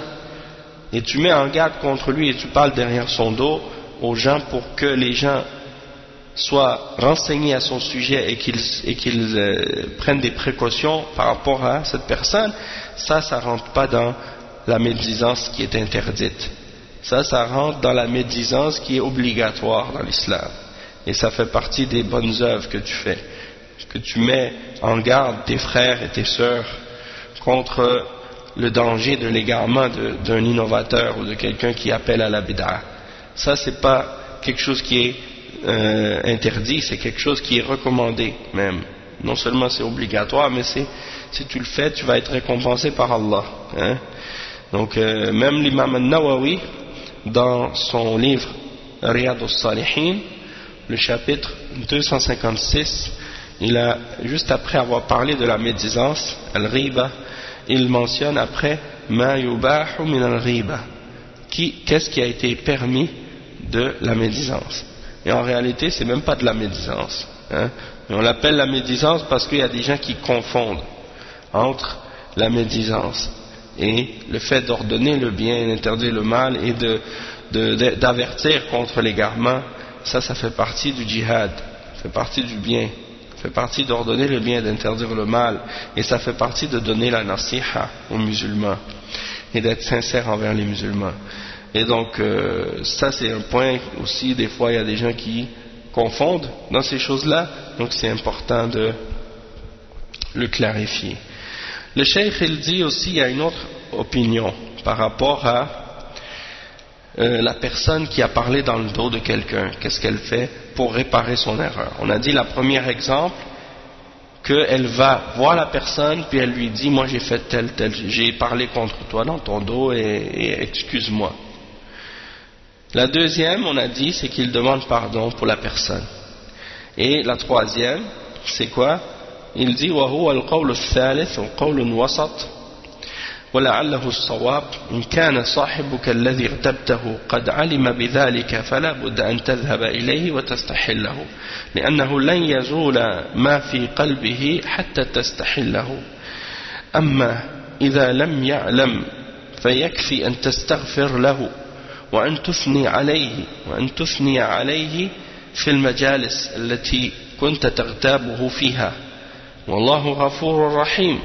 et tu mets en garde contre lui et tu parles derrière son dos aux gens pour que les gens soient renseignés à son sujet et qu'ils prennent des précautions par rapport à cette personne. Ça rentre pas dans la médisance qui est interdite, ça rentre dans la médisance qui est obligatoire dans l'islam, et ça fait partie des bonnes œuvres que tu fais, que tu mets en garde tes frères et tes sœurs contre le danger de l'égarement d'un innovateur ou de quelqu'un qui appelle à la bid'a. Ça c'est pas quelque chose qui est interdit, c'est quelque chose qui est recommandé même. Non seulement c'est obligatoire, mais si tu le fais, tu vas être récompensé par Allah, hein? Donc même l'imam al-Nawawi dans son livre Riyad al-Salihin, le chapitre 256, il a, juste après avoir parlé de la médisance, al-ghiba, il mentionne après ma yubahu min al-ghiba, qu'est-ce qui a été permis de la médisance. Et en réalité, c'est même pas de la médisance, hein. Mais on l'appelle la médisance parce qu'il y a des gens qui confondent entre la médisance et le fait d'ordonner le bien et d'interdire le mal et d'avertir contre l'égarement. Ça fait partie du djihad, ça fait partie du bien, ça fait partie d'ordonner le bien et d'interdire le mal, et ça fait partie de donner la nasiha aux musulmans et d'être sincère envers les musulmans. Et donc ça c'est un point aussi, des fois il y a des gens qui confondent dans ces choses-là, donc c'est important de le clarifier. Le cheikh il dit aussi, il y a une autre opinion par rapport à la personne qui a parlé dans le dos de quelqu'un, qu'est-ce qu'elle fait pour réparer son erreur. On a dit la première exemple, qu'elle va voir la personne puis elle lui dit moi j'ai fait tel, j'ai parlé contre toi dans ton dos et excuse-moi. La deuxième, on a dit, c'est qu'il demande pardon pour la personne. Et la troisième, c'est quoi? Il dit وهو القول الثالث وقول وسط ولعله الصواب إن كان صاحبك الذي اغتبته قد علم بذلك فلا بد أن تذهب إليه وتستحله لأنه لن يزول ما في قلبه حتى تستحله أما إذا لم يعلم فيكفي أن تستغفر له وأن تثني عليه في المجالس التي كنت تغتابه فيها والله غفور رحيم.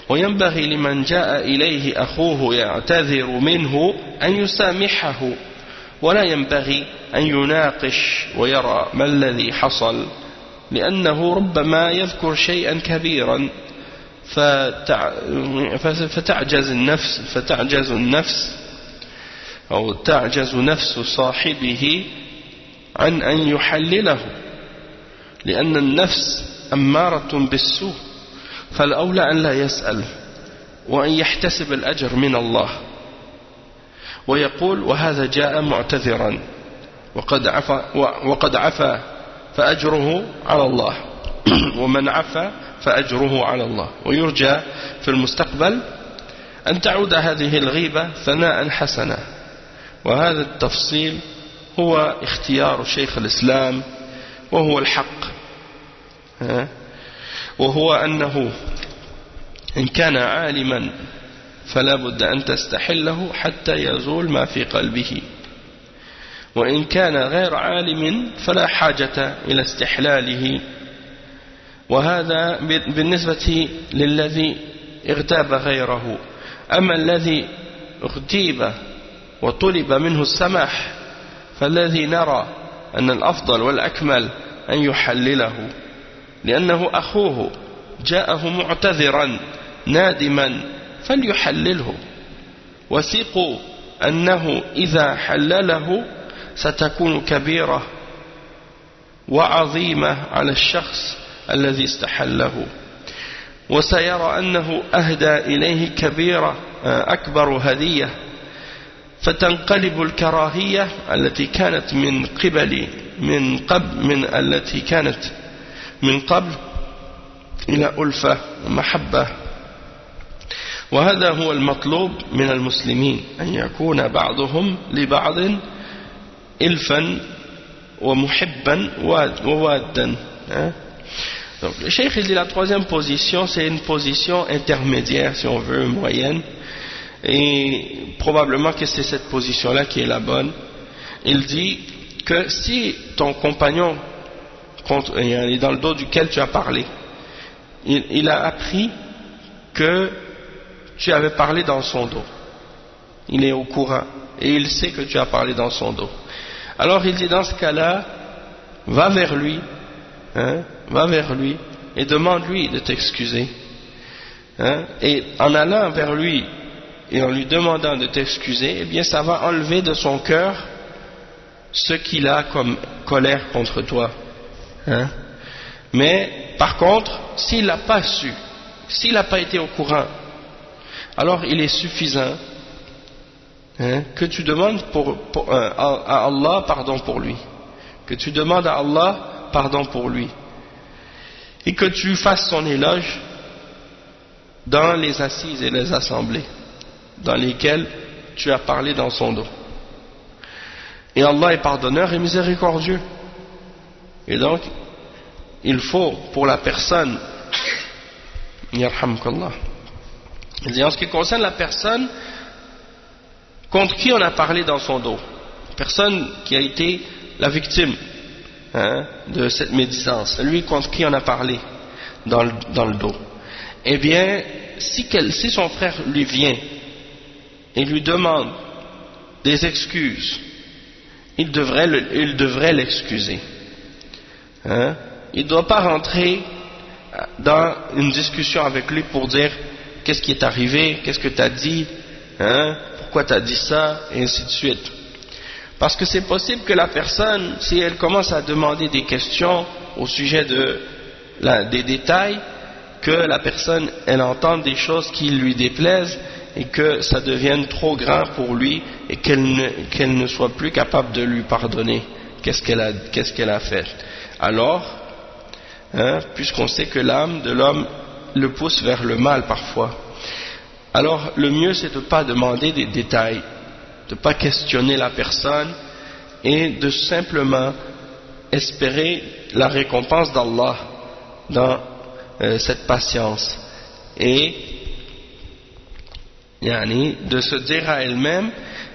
وينبغي لمن جاء إليه أخوه يعتذر منه أن يسامحه ولا ينبغي أن يناقش ويرى ما الذي حصل لأنه ربما يذكر شيئا كبيرا تعجز نفس صاحبه عن أن يحلله لأن النفس أمارة بالسوء فالأولى أن لا يسأل وأن يحتسب الأجر من الله ويقول وهذا جاء معتذرا وقد عفا فأجره على الله ومن عفا فأجره على الله ويرجى في المستقبل أن تعود هذه الغيبة ثناء حسنا. وهذا التفصيل هو اختيار شيخ الإسلام وهو الحق، وهو أنه إن كان عالما فلا بد أن تستحله حتى يزول ما في قلبه، وإن كان غير عالم فلا حاجة إلى استحلاله. وهذا بالنسبة للذي اغتاب غيره. أما الذي اغتيب وطلب منه السماح فالذي نرى أن الأفضل والأكمل أن يحلله لأنه أخوه جاءه معتذرا نادما فليحلله، وثقوا أنه إذا حلله ستكون كبيرة وعظيمة على الشخص الذي استحله، وسيرى أنه أهدى إليه كبيرة أكبر هدية، فتنقلب الكراهية التي كانت التي كانت من قبل إلى ألفة ومحبة. وهذا هو المطلوب من المسلمين، أن يكون بعضهم لبعض إلفا ومحبا ووادا. Donc le cheikh il dit la troisième position, c'est une position intermédiaire, si on veut, moyenne, et probablement que c'est cette position là qui est la bonne. Il dit que si ton compagnon est dans le dos duquel tu as parlé, il a appris que tu avais parlé dans son dos, il est au courant et il sait que tu as parlé dans son dos, alors il dit dans ce cas là va vers lui et demande-lui de t'excuser, et en allant vers lui et en lui demandant de t'excuser, eh bien ça va enlever de son cœur ce qu'il a comme colère contre toi, mais par contre s'il n'a pas su, s'il n'a pas été au courant, alors il est suffisant hein, que tu demandes à Allah pardon pour lui, que tu demandes à Allah pardon pour lui, et que tu fasses son éloge dans les assises et les assemblées dans lesquelles tu as parlé dans son dos. Et Allah est pardonneur et miséricordieux. Et donc, il faut pour la personne, yarhamkallah, en ce qui concerne la personne contre qui on a parlé dans son dos, personne qui a été la victime, hein, de cette médisance, celui contre qui on a parlé dans le dos, eh bien, si son frère lui vient et lui demande des excuses, il devrait l'excuser. Hein? Il ne doit pas rentrer dans une discussion avec lui pour dire qu'est-ce qui est arrivé, qu'est-ce que tu as dit, hein? Pourquoi tu as dit ça, et ainsi de suite. Parce que c'est possible que la personne, si elle commence à demander des questions au sujet des détails, que la personne, elle entende des choses qui lui déplaisent et que ça devienne trop grand pour lui et qu'elle ne soit plus capable de lui pardonner qu'est-ce qu'elle a fait. Alors, hein, puisqu'on sait que l'âme de l'homme le pousse vers le mal parfois, alors le mieux c'est de ne pas demander des détails, de ne pas questionner la personne et de simplement espérer la récompense d'Allah dans cette patience, et de se dire à elle-même,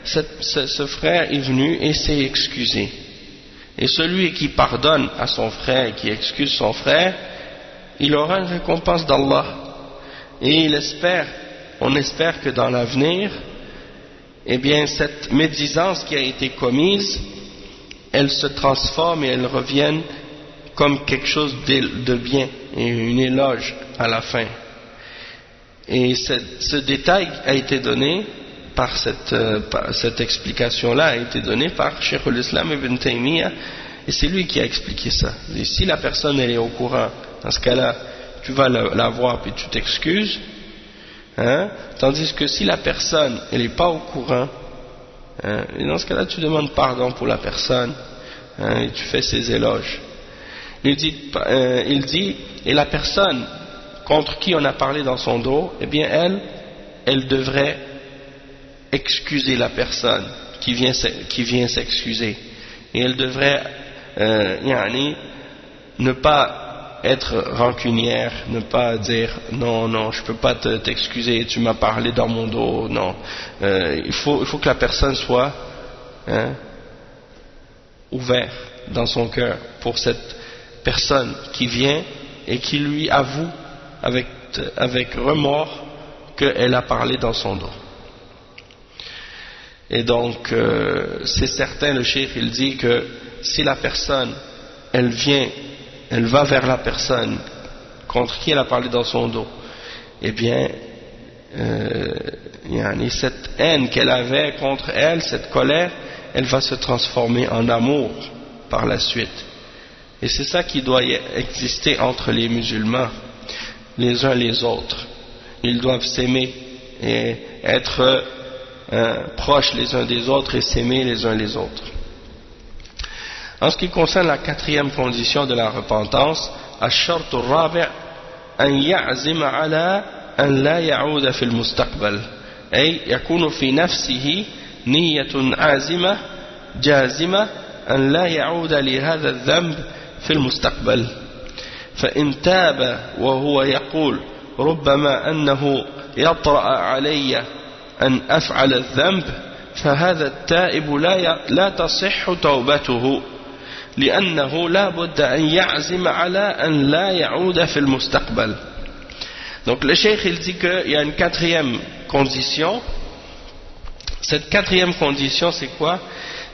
ce frère est venu et s'est excusé, et celui qui pardonne à son frère et qui excuse son frère, il aura une récompense d'Allah, et on espère que dans l'avenir, eh bien cette médisance qui a été commise, elle se transforme et elle revienne comme quelque chose de bien et une éloge à la fin. Et ce détail a été donné par cette explication-là, a été donnée par Cheikh al-Islam Ibn Taymiyyah, et c'est lui qui a expliqué ça. Et si la personne elle est au courant, dans ce cas-là, tu vas la voir puis tu t'excuses, hein, tandis que si la personne elle n'est pas au courant, hein, et dans ce cas-là tu demandes pardon pour la personne, hein, et tu fais ses éloges. Il dit, et la personne contre qui on a parlé dans son dos, eh bien elle devrait excuser la personne qui vient s'excuser, et elle devrait ne pas être rancunière, ne pas dire non je peux pas t'excuser, tu m'as parlé dans mon dos, non, il faut que la personne soit, hein, ouverte dans son cœur pour cette personne qui vient et qui lui avoue avec remords qu'elle a parlé dans son dos. Et donc c'est certain, le cheikh il dit que si la personne elle va vers la personne contre qui elle a parlé dans son dos, eh bien cette haine qu'elle avait contre elle, cette colère, elle va se transformer en amour par la suite. Et c'est ça qui doit exister entre les musulmans, les uns les autres. Ils doivent s'aimer et être proches les uns des autres et s'aimer les uns les autres. En ce qui concerne la quatrième condition de la repentance, الشرط الرابع أن يعزم على أن لا يعود في المستقبل، أي يكون في نفسه نية عازمة جازمة أن لا يعود لهذا الذنب في المستقبل. فإن تاب وهو يقول ربما أنه يطرأ علي أن أفعل الذنب، فهذا التائب لا تصح توبته، لأنه لا بد أن يعزم على أن لا يعود في المستقبل. Donc le cheikh il dit qu'il y a une quatrième condition. Cette quatrième condition c'est quoi?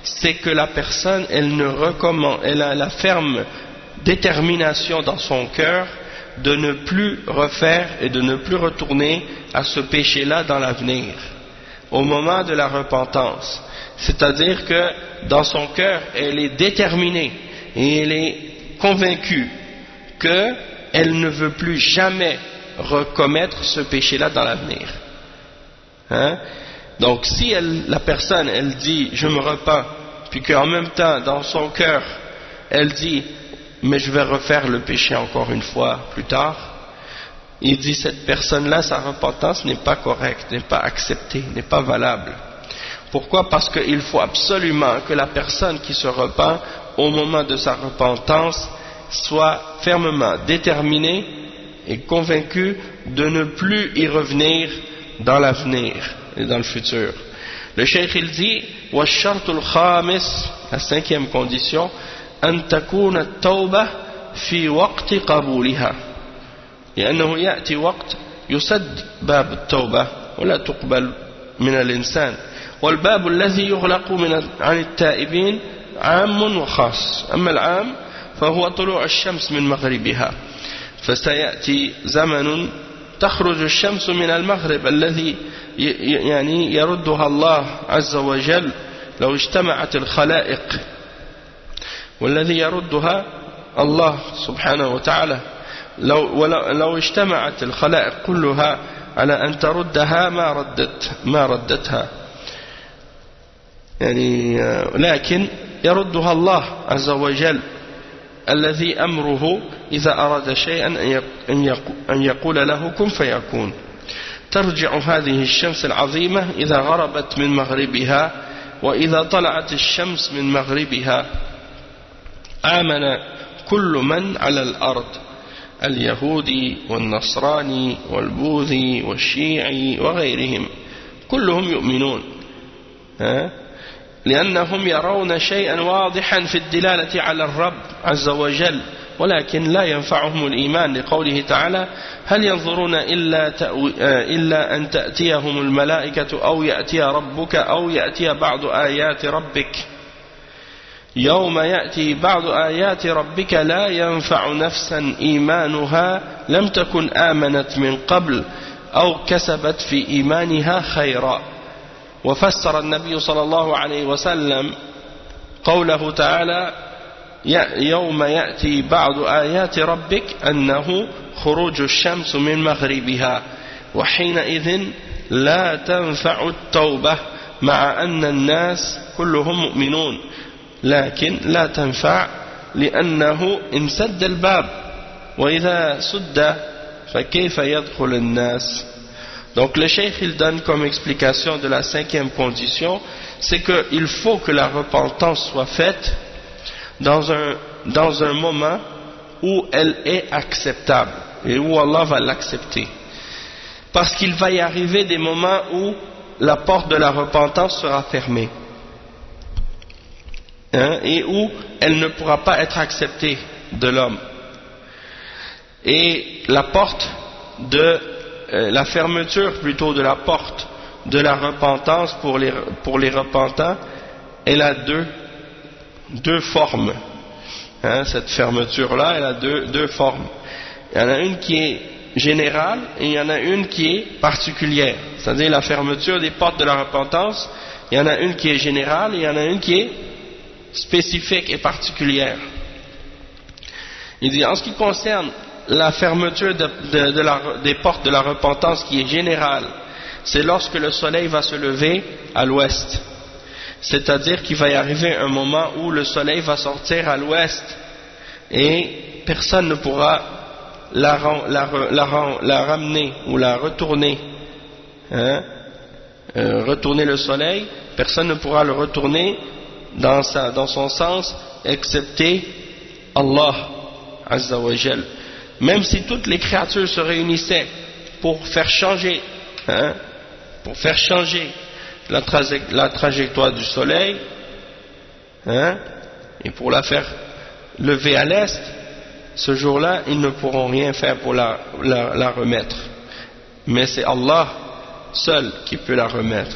C'est que la personne elle a la ferme détermination dans son cœur de ne plus refaire et de ne plus retourner à ce péché-là dans l'avenir, au moment de la repentance. C'est-à-dire que dans son cœur, elle est déterminée et elle est convaincue qu'elle ne veut plus jamais recommettre ce péché-là dans l'avenir. Hein? Donc si la personne elle dit je me repens, puis qu'en même temps dans son cœur elle dit mais je vais refaire le péché encore une fois plus tard, il dit cette personne-là, sa repentance n'est pas correcte, n'est pas acceptée, n'est pas valable. Pourquoi? Parce qu'il faut absolument que la personne qui se repent au moment de sa repentance soit fermement déterminée et convaincue de ne plus y revenir dans l'avenir et dans le futur. Le cheikh il dit وَالشَّرْطُ الْخَامِسِ, la cinquième condition, أن تكون التوبة في وقت قبولها، لأنه يأتي وقت يسد باب التوبة ولا تقبل من الإنسان، والباب الذي يغلق عن التائبين عام وخاص. أما العام فهو طلوع الشمس من مغربها، فسيأتي زمن تخرج الشمس من المغرب الذي يعني يردها الله عز وجل لو اجتمعت الخلائق، والذي يردها الله سبحانه وتعالى لو اجتمعت الخلائق كلها على أن تردها ما ردتها، يعني لكن يردها الله عز وجل الذي أمره إذا أراد شيئا أن يقول له كن فيكون. ترجع هذه الشمس العظيمة إذا غربت من مغربها، وإذا طلعت الشمس من مغربها آمن كل من على الأرض، اليهودي والنصراني والبوذي والشيعي وغيرهم كلهم يؤمنون، لأنهم يرون شيئا واضحا في الدلالة على الرب عز وجل، ولكن لا ينفعهم الإيمان، لقوله تعالى هل ينظرون إلا أن تأتيهم الملائكة أو يأتي ربك أو يأتي بعض آيات ربك، يوم يأتي بعض آيات ربك لا ينفع نفسا إيمانها لم تكن آمنت من قبل أو كسبت في إيمانها خيرا. وفسر النبي صلى الله عليه وسلم قوله تعالى يوم يأتي بعض آيات ربك أنه خروج الشمس من مغربها، وحينئذ لا تنفع التوبة مع أن الناس كلهم مؤمنون، لكن لا تنفع لأنه انسد الباب، وإذا سد فكيف يدخل الناس. Donc le cheikh il donne comme explication de la cinquième condition, c'est qu'il faut que la repentance soit faite dans un moment où elle est acceptable et où Allah va l'accepter, parce qu'il va y arriver des moments où la porte de la repentance sera fermée, et où elle ne pourra pas être acceptée de l'homme, et la porte de la fermeture plutôt de la porte de la repentance pour les repentants, elle a deux formes. Cette fermeture-là, elle a deux formes. Il y en a une qui est générale et il y en a une qui est particulière. C'est-à-dire la fermeture des portes de la repentance, il y en a une qui est générale et il y en a une qui est spécifique et particulière. Il dit en ce qui concerne la fermeture des portes de la repentance qui est générale, c'est lorsque le soleil va se lever à l'ouest. C'est-à-dire qu'il va y arriver un moment où le soleil va sortir à l'ouest et personne ne pourra la ramener ou la retourner. Retourner le soleil, personne ne pourra le retourner dans son sens excepté Allah Azza wa Jal. Même si toutes les créatures se réunissaient pour faire changer la trajectoire du soleil, et pour la faire lever à l'est, ce jour-là, ils ne pourront rien faire pour la remettre. Mais c'est Allah seul qui peut la remettre.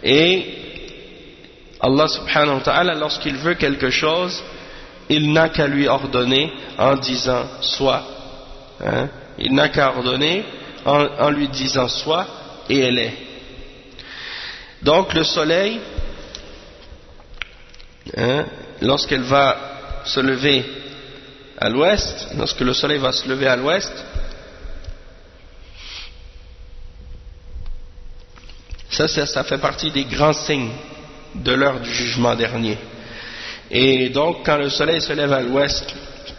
Et Allah subhanahu wa ta'ala, lorsqu'il veut quelque chose, il n'a qu'à lui ordonner en disant soit. Il n'a qu'à ordonner en lui disant soit, et elle est. Donc le soleil, lorsqu'elle va se lever à l'ouest, lorsque le soleil va se lever à l'ouest, Ça fait partie des grands signes de l'heure du jugement dernier. Et donc, quand le soleil se lève à l'ouest,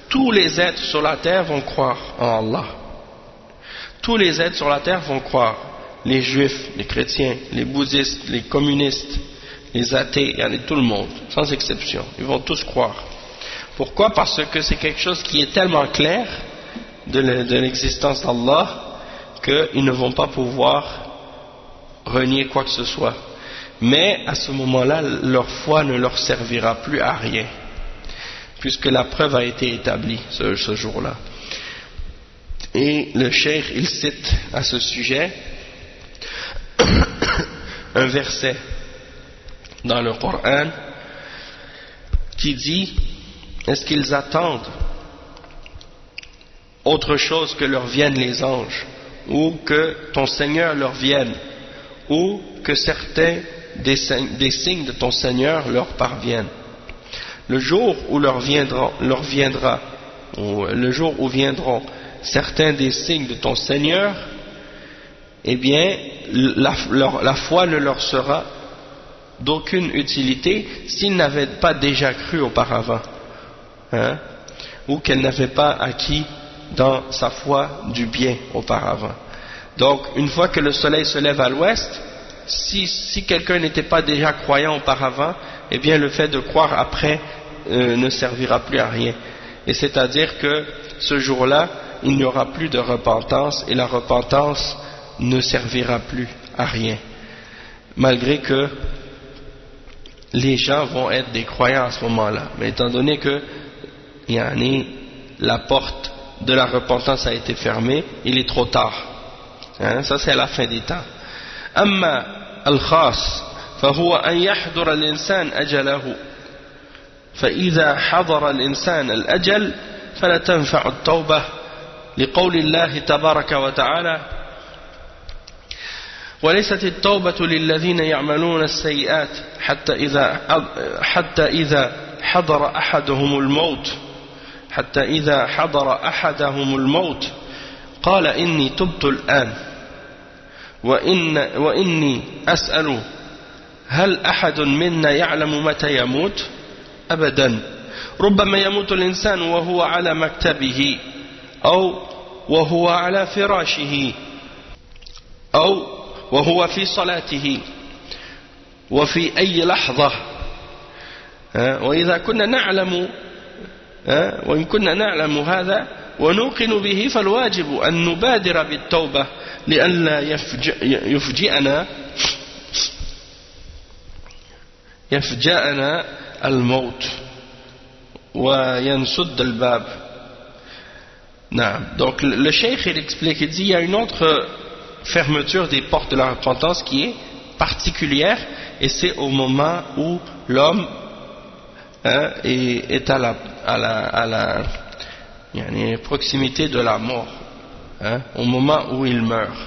tous les êtres sur la terre vont croire en Allah. Tous les êtres sur la terre vont croire. Les juifs, les chrétiens, les bouddhistes, les communistes, les athées, tout le monde, sans exception. Ils vont tous croire. Pourquoi? Parce que c'est quelque chose qui est tellement clair de l'existence d'Allah qu'ils ne vont pas pouvoir renier quoi que ce soit. Mais à ce moment-là, leur foi ne leur servira plus à rien, puisque la preuve a été établie ce jour-là. Et le cheikh, il cite à ce sujet un verset dans le Coran qui dit: est-ce qu'ils attendent autre chose que leur viennent les anges, ou que ton Seigneur leur vienne, ou que certains des signes de ton Seigneur leur parviennent? Le jour où leur viendra, ou le jour où viendront certains des signes de ton Seigneur, eh bien la foi ne leur sera d'aucune utilité s'ils n'avaient pas déjà cru auparavant, ou qu'elles n'avaient pas acquis dans sa foi du bien auparavant. Donc une fois que le soleil se lève à l'ouest, si quelqu'un n'était pas déjà croyant auparavant, eh bien le fait de croire après ne servira plus à rien. Et c'est-à-dire que ce jour-là, il n'y aura plus de repentance, et la repentance ne servira plus à rien, malgré que les gens vont être des croyants à ce moment-là. Mais étant donné que la porte de la repentance a été fermée, il est trop tard. Ça c'est à la fin des temps. أما الخاص فهو أن يحضر الإنسان أجله فإذا حضر الإنسان الأجل فلا تنفع التوبة لقول الله تبارك وتعالى: وليست التوبة للذين يعملون السيئات حتى إذا حضر أحدهم الموت قال إني تبت الآن وإني أسأل هل أحد منا يعلم متى يموت؟ أبدا، ربما يموت الإنسان وهو على مكتبه أو وهو على فراشه أو وهو في صلاته وفي أي لحظة. وإذا كنا نعلم وإن كنا نعلم هذا ونوقن به فالواجب أن نبادر بالتوبة لئلا يفجأنا الموت وينسد الباب. Donc le cheikh il explique, il dit il y a une autre fermeture des portes de la repentance qui est particulière, et c'est au moment où l'homme est à la proximité de la mort, au moment où il meurt.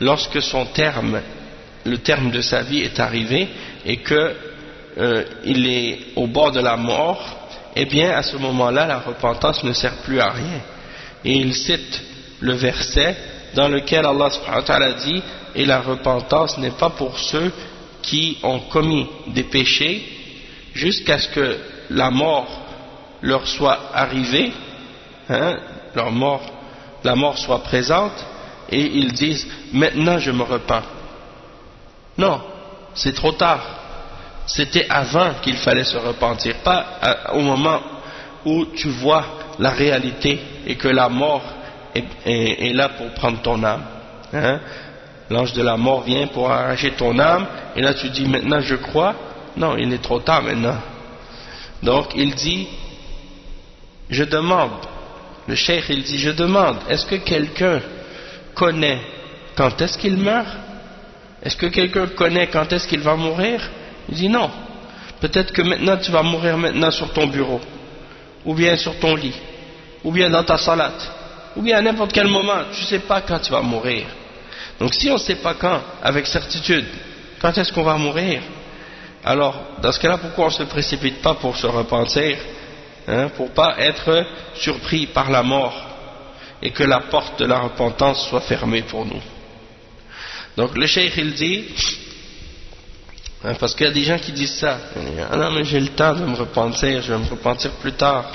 Lorsque le terme de sa vie est arrivé et que il est au bord de la mort, eh bien à ce moment-là la repentance ne sert plus à rien. Et il cite le verset dans lequel Allah subhanahu wa ta'ala dit: et la repentance n'est pas pour ceux qui ont commis des péchés jusqu'à ce que la mort leur soit arrivée, la mort soit présente, et ils disent maintenant je me repens. Non, c'est trop tard. C'était avant qu'il fallait se repentir, pas au moment où tu vois la réalité et que la mort est là pour prendre ton âme. L'ange de la mort vient pour arracher ton âme, et là tu dis maintenant je crois. Non, il est trop tard maintenant. Donc il dit, je demande, le cheikh il dit, je demande, est-ce que quelqu'un connaît quand est-ce qu'il meurt? Est-ce que quelqu'un connaît quand est-ce qu'il va mourir? Il dit non. Peut-être que maintenant tu vas mourir maintenant sur ton bureau, ou bien sur ton lit, ou bien dans ta salate, ou bien à n'importe quel moment, tu ne sais pas quand tu vas mourir. Donc si on ne sait pas quand, avec certitude, quand est-ce qu'on va mourir, alors dans ce cas-là, pourquoi on ne se précipite pas pour se repentir, pour pas être surpris par la mort et que la porte de la repentance soit fermée pour nous. Donc le cheikh il dit, parce qu'il y a des gens qui disent ça, ah non mais j'ai le temps de me repentir, je vais me repentir plus tard,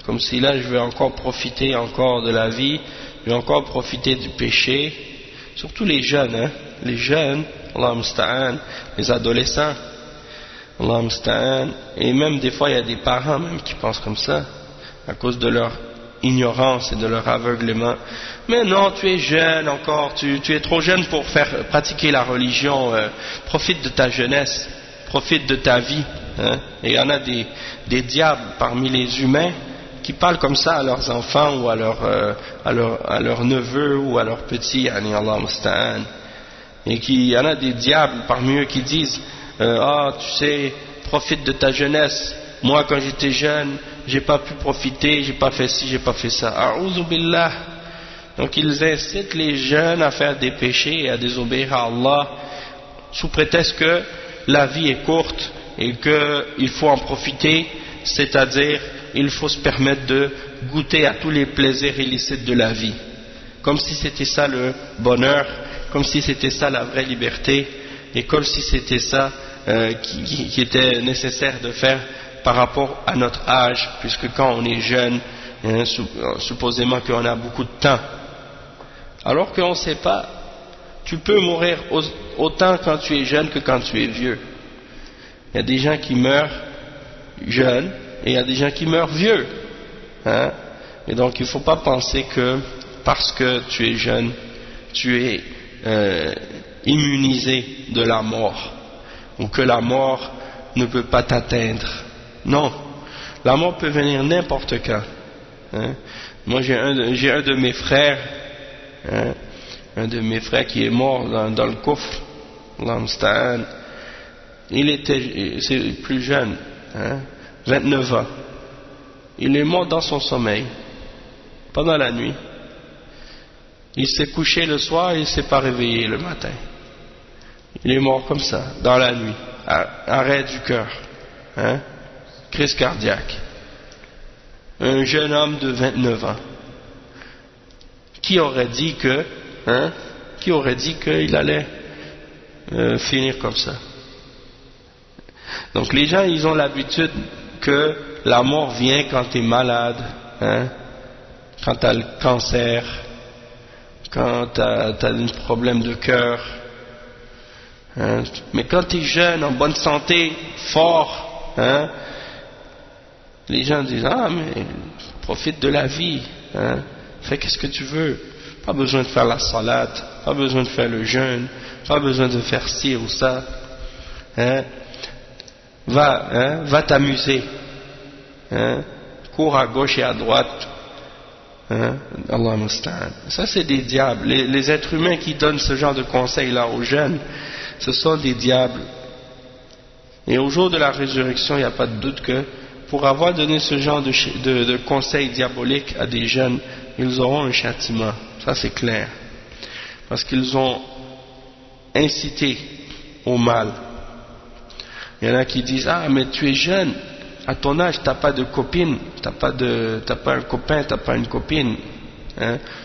comme si là je vais encore profiter encore de la vie, je vais encore profiter du péché, surtout les jeunes, les jeunes, Allah musta'an, les adolescents, Allah musta'an, et même des fois il y a des parents même qui pensent comme ça, à cause de leur ignorance et de leur aveuglement. Mais non, tu es jeune encore, tu es trop jeune pour pratiquer la religion, profite de ta jeunesse, profite de ta vie. Et il y en a des diables parmi les humains qui parlent comme ça à leurs enfants ou à leurs neveux ou à leurs petits, Allah musta'an. Et il y en a des diables parmi eux qui disent tu sais, profite de ta jeunesse. Moi quand j'étais jeune, j'ai pas pu profiter, j'ai pas fait ci, j'ai pas fait ça. A'udhu billah. Donc ils incitent les jeunes à faire des péchés et à désobéir à Allah sous prétexte que la vie est courte et qu'il faut en profiter, c'est-à-dire il faut se permettre de goûter à tous les plaisirs illicites de la vie, comme si c'était ça le bonheur, comme si c'était ça la vraie liberté, et comme si c'était ça qui était nécessaire de faire par rapport à notre âge, puisque quand on est jeune, supposément qu'on a beaucoup de temps, alors qu'on ne sait pas, tu peux mourir autant quand tu es jeune que quand tu es vieux. Il y a des gens qui meurent jeunes et il y a des gens qui meurent vieux, et donc il ne faut pas penser que parce que tu es jeune, tu es immunisé de la mort, ou que la mort ne peut pas t'atteindre. Non, la mort peut venir n'importe quand. Moi j'ai un de mes frères, un de mes frères qui est mort dans le coffre, c'est plus jeune, 29 ans. Il est mort dans son sommeil, pendant la nuit. Il s'est couché le soir et il ne s'est pas réveillé le matin. Il est mort comme ça, dans la nuit, arrêt du cœur, crise cardiaque. Un jeune homme de 29 ans. Qui aurait dit qu'il allait finir comme ça? Donc les gens, ils ont l'habitude que la mort vient quand tu es malade, quand tu as le cancer, quand tu as un problème de cœur. Mais quand tu es jeune, en bonne santé, fort, les gens disent mais profite de la vie, fais qu'est-ce que tu veux, pas besoin de faire la salade, pas besoin de faire le jeûne, pas besoin de faire ci ou ça, va t'amuser, cours à gauche et à droite, Allah musta'an. Ça c'est des diables. Les êtres humains qui donnent ce genre de conseils là aux jeunes, ce sont des diables. Et au jour de la résurrection, il n'y a pas de doute que pour avoir donné ce genre de conseils diaboliques à des jeunes, ils auront un châtiment. Ça c'est clair. Parce qu'ils ont incité au mal. Il y en a qui disent mais tu es jeune, à ton âge t'as pas de copine, t'as pas un copain, t'as pas une copine,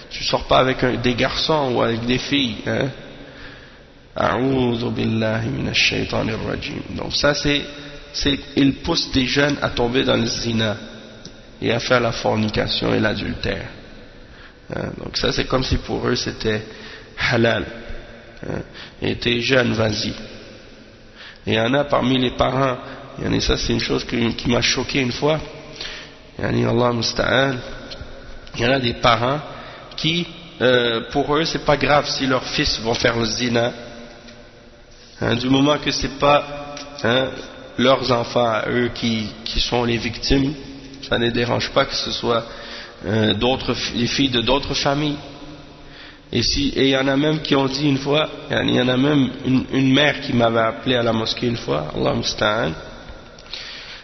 tu sors pas avec des garçons ou avec des filles, A'udhu billahi minash shaitanir rajim. Donc ça ils poussent des jeunes à tomber dans le zina et à faire la fornication et l'adultère. Donc ça c'est comme si pour eux c'était halal. Et t'es jeune, vas-y. Et il y en a parmi les parents, ça c'est une chose qui m'a choqué une fois, Allah musta'an, il y en a des parents qui, pour eux c'est pas grave si leurs fils vont faire le zina, du moment que c'est pas leurs enfants à eux qui sont les victimes, ça ne dérange pas que ce soit les filles de d'autres familles. Et il y en a même qui ont dit une fois, il y en a même une mère qui m'avait appelé à la mosquée une fois, Allah musta'an,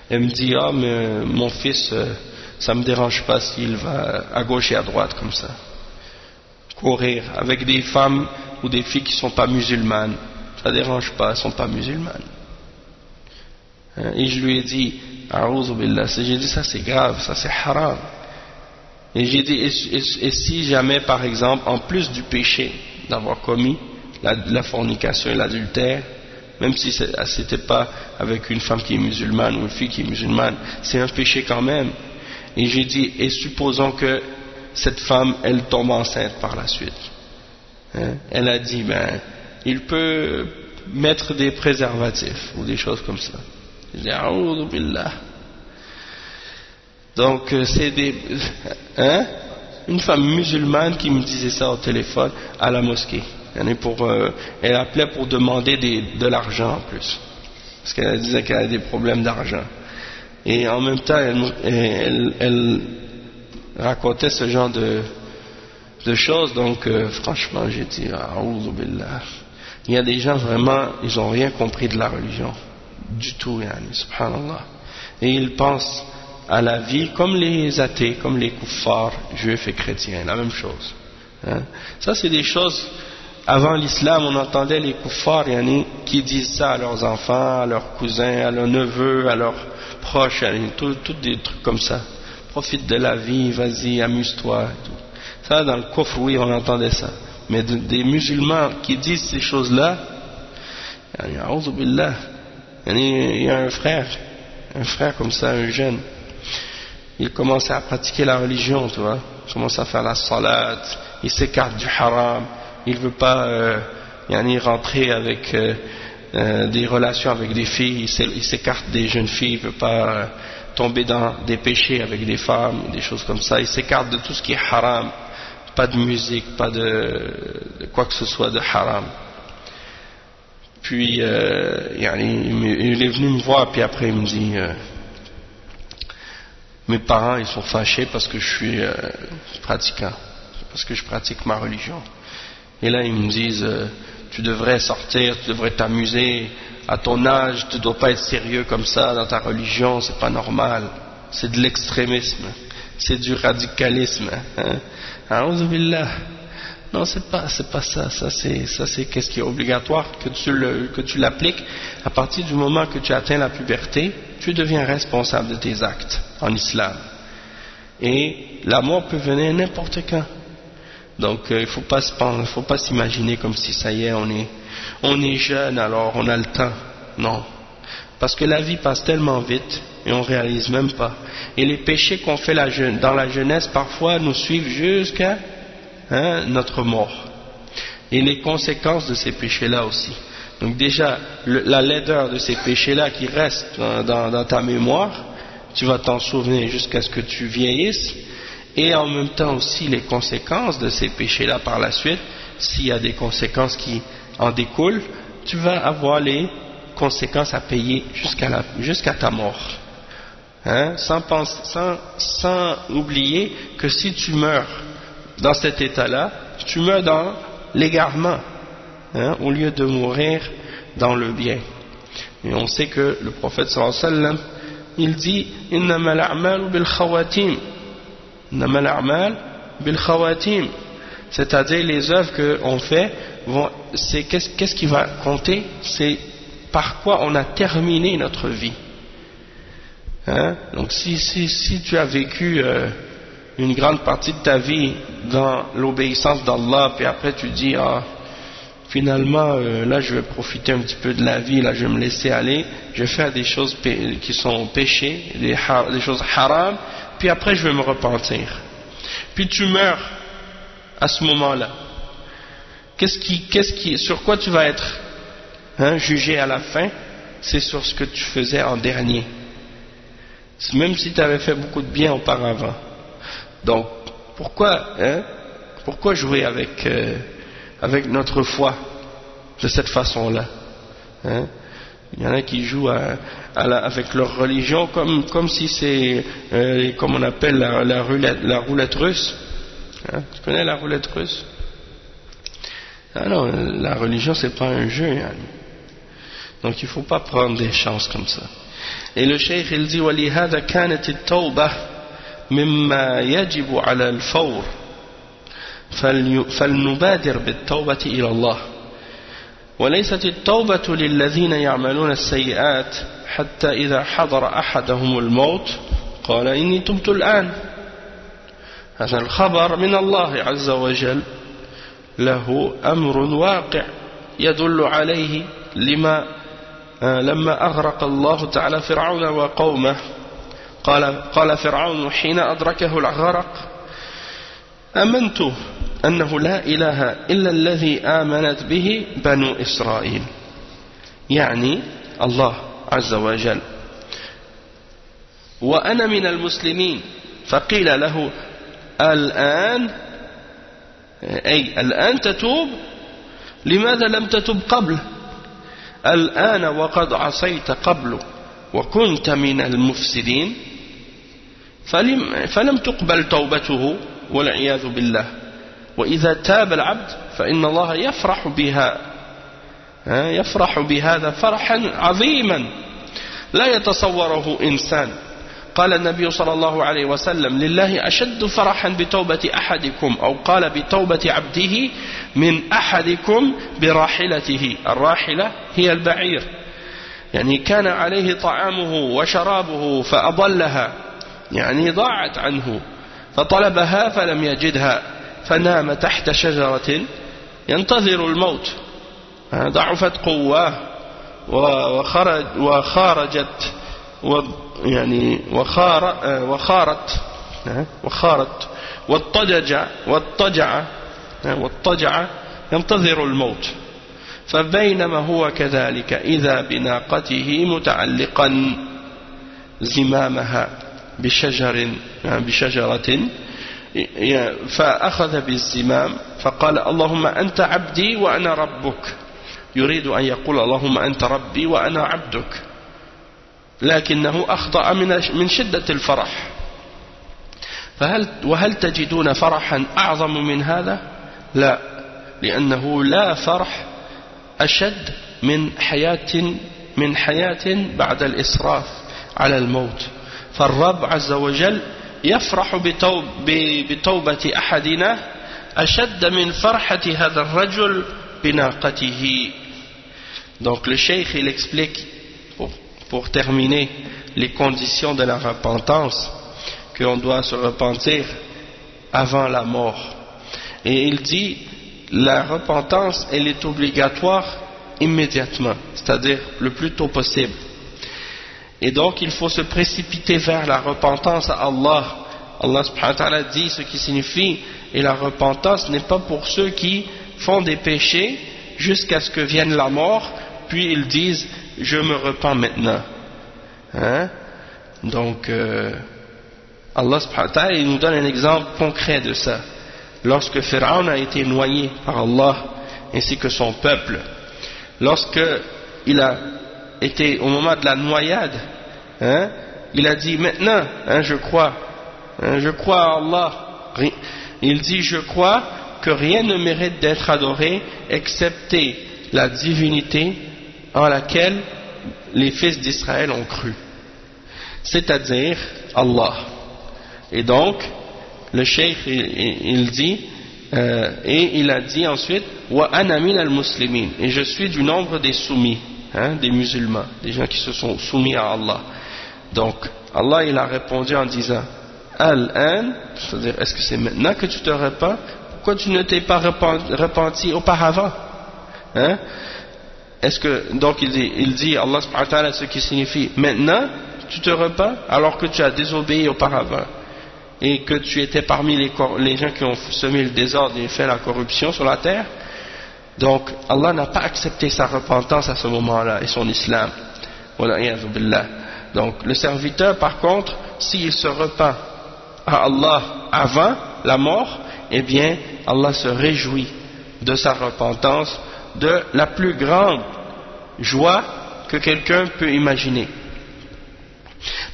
elle me dit mais mon fils ça me dérange pas s'il va à gauche et à droite comme ça, courir avec des femmes ou des filles qui sont pas musulmanes, ça dérange pas, elles sont pas musulmanes. Et je lui ai dit a'oudhu billah, j'ai dit ça c'est grave, ça c'est haram. Et j'ai dit, et si jamais, par exemple, en plus du péché d'avoir commis la fornication et l'adultère, même si c'était pas avec une femme qui est musulmane ou une fille qui est musulmane, c'est un péché quand même. Et j'ai dit, et supposons que cette femme, elle tombe enceinte par la suite. Hein? Elle a dit, ben, il peut mettre des préservatifs ou des choses comme ça. J'ai dit, a'oudhu billah. Donc, c'est des... Hein? Une femme musulmane qui me disait ça au téléphone à la mosquée. Elle appelait pour demander de l'argent en plus. Parce qu'elle disait qu'elle a des problèmes d'argent. Et en même temps, elle racontait ce genre de choses. Donc, franchement, j'ai dit, a'oudhu billah. Il y a des gens vraiment, ils n'ont rien compris de la religion. Du tout, yani, subhanallah. Et ils pensent à la vie comme les athées, comme les kuffars, juifs et chrétiens, la même chose. Hein? Ça, c'est des choses, avant l'islam, on entendait les kuffars yani, qui disent ça à leurs enfants, à leurs cousins, à leurs neveux, à leurs proches, yani, tout des trucs comme ça. Profite de la vie, vas-y, amuse-toi. Et tout. Ça, dans le kufr, oui, on entendait ça. Mais des musulmans qui disent ces choses-là, yani, a'oudhu billah, yani, il y a un frère comme ça, un jeune. Il commence à pratiquer la religion, tu vois. Il commence à faire la salat, il s'écarte du haram, il veut pas rentrer avec des relations avec des filles, il s'écarte des jeunes filles, il veut pas tomber dans des péchés avec des femmes, des choses comme ça. Il s'écarte de tout ce qui est haram, pas de musique, pas de quoi que ce soit de haram. Puis il est venu me voir, puis après il me dit mes parents ils sont fâchés parce que je suis pratiquant, parce que je pratique ma religion. Et là ils me disent tu devrais sortir, tu devrais t'amuser, à ton âge tu ne dois pas être sérieux comme ça dans ta religion, c'est pas normal, c'est de l'extrémisme, c'est du radicalisme, hein? A'udhu billah. Non, c'est pas ça. Ça c'est qu'est-ce qui est obligatoire que tu l'appliques à partir du moment que tu atteins la puberté. Tu deviens responsable de tes actes en islam. Et la mort peut venir n'importe quand. Donc il faut pas s'imaginer comme si ça y est, on est jeune alors on a le temps. Non, parce que la vie passe tellement vite et on réalise même pas. Et les péchés qu'on fait dans la jeunesse parfois nous suivent jusqu'à notre mort. Et les conséquences de ces péchés-là aussi. Donc déjà, la laideur de ces péchés-là qui restent dans ta mémoire, tu vas t'en souvenir jusqu'à ce que tu vieillisses, et en même temps aussi les conséquences de ces péchés-là par la suite, s'il y a des conséquences qui en découlent, tu vas avoir les conséquences à payer jusqu'à ta mort. Sans oublier que si tu meurs dans cet état-là, tu meurs dans l'égarement, au lieu de mourir dans le bien. Et on sait que le prophète sallallahu alayhi wa sallam, il dit innamal a'malu bil khawatim, innamal a'mal bil khawatim, c'est-à-dire les œuvres qu'on fait c'est qu'est-ce qui va compter, c'est par quoi on a terminé notre vie. Donc si tu as vécu une grande partie de ta vie dans l'obéissance d'Allah, puis après tu dis finalement là je vais profiter un petit peu de la vie, là je vais me laisser aller, je vais faire des choses qui sont péchés, des choses haram, puis après je vais me repentir. Puis tu meurs à ce moment-là. Sur quoi tu vas être jugé à la fin? C'est sur ce que tu faisais en dernier. Même si tu avais fait beaucoup de bien auparavant. Donc, pourquoi jouer avec notre foi de cette façon-là? Il y en a qui jouent avec leur religion comme si c'est, comme on appelle la roulette russe. Tu connais la roulette russe? Ah non, la religion c'est pas un jeu. Donc il ne faut pas prendre des chances comme ça. Et le cheikh il dit وَلِهَذَا كَانَتِ التَّوْبَةِ مما يجب على الفور فلنبادر بالتوبة إلى الله وليست التوبة للذين يعملون السيئات حتى إذا حضر أحدهم الموت قال إني تبت الآن هذا الخبر من الله عز وجل له أمر واقع يدل عليه لما أغرق الله تعالى فرعون وقومه. قال فرعون حين أدركه الغرق آمنت أنه لا إله إلا الذي آمنت به بنو إسرائيل، يعني الله عز وجل. وأنا من المسلمين، فقيل له الآن، أي الآن تتوب، لماذا لم تتب قبل؟ الآن وقد عصيت قبل وكنت من المفسدين، فلم تقبل توبته والعياذ بالله. وإذا تاب العبد فإن الله يفرح بهذا فرحا عظيما لا يتصوره إنسان. قال النبي صلى الله عليه وسلم لله أشد فرحا بتوبة أحدكم، أو قال بتوبة عبده من أحدكم براحلته. الراحلة هي البعير، يعني كان عليه طعامه وشرابه فأضلها، يعني ضاعت عنه، فطلبها فلم يجدها، فنام تحت شجرة ينتظر الموت، ضعفت قواه وخارجت يعني وخارت واضطجع ينتظر الموت. فبينما هو كذلك إذا بناقته متعلقا زمامها بشجرة فأخذ بالزمام فقال اللهم أنت عبدي وأنا ربك، يريد أن يقول اللهم أنت ربي وأنا عبدك، لكنه أخطأ من شدة الفرح. وهل تجدون فرحا أعظم من هذا؟ لا، لأنه لا فرح أشد من حياة بعد الإسراف على الموت. فالرب عز وجل يفرح بتوبة أحدنا أشد من فرحة هذا الرجل بناقته. Donc le cheikh il explique pour terminer les conditions de la repentance, qu'on doit se repentir avant la mort. Et il dit la repentance elle est obligatoire immédiatement, c'est-à-dire le plus tôt possible. Et donc il faut se précipiter vers la repentance à Allah. Allah subhanahu wa ta'ala dit ce qui signifie, et la repentance n'est pas pour ceux qui font des péchés jusqu'à ce que vienne la mort, puis ils disent je me repens maintenant. Donc Allah subhanahu wa ta'ala il nous donne un exemple concret de ça. Lorsque Pharaon a été noyé par Allah ainsi que son peuple, lorsque il a été au moment de la noyade, il a dit maintenant je crois à Allah. Il dit je crois que rien ne mérite d'être adoré excepté la divinité en laquelle les fils d'Israël ont cru, c'est-à-dire Allah. Et donc le cheikh il dit et il a dit ensuite wa ana min al-muslimin, et je suis du nombre des soumis, des musulmans, des gens qui se sont soumis à Allah. Donc Allah il a répondu en disant al-an, c'est-à-dire est-ce que c'est maintenant que tu te repens? Pourquoi tu ne t'es pas repenti auparavant? Est-ce que, donc il dit Allah subhanahu wa ta'ala ce qui signifie maintenant tu te repens alors que tu as désobéi auparavant et que tu étais parmi les gens qui ont semé le désordre et fait la corruption sur la terre. Donc Allah n'a pas accepté sa repentance à ce moment-là et son islam. Donc le serviteur par contre, s'il se repent à Allah avant la mort, eh bien Allah se réjouit de sa repentance de la plus grande joie que quelqu'un peut imaginer.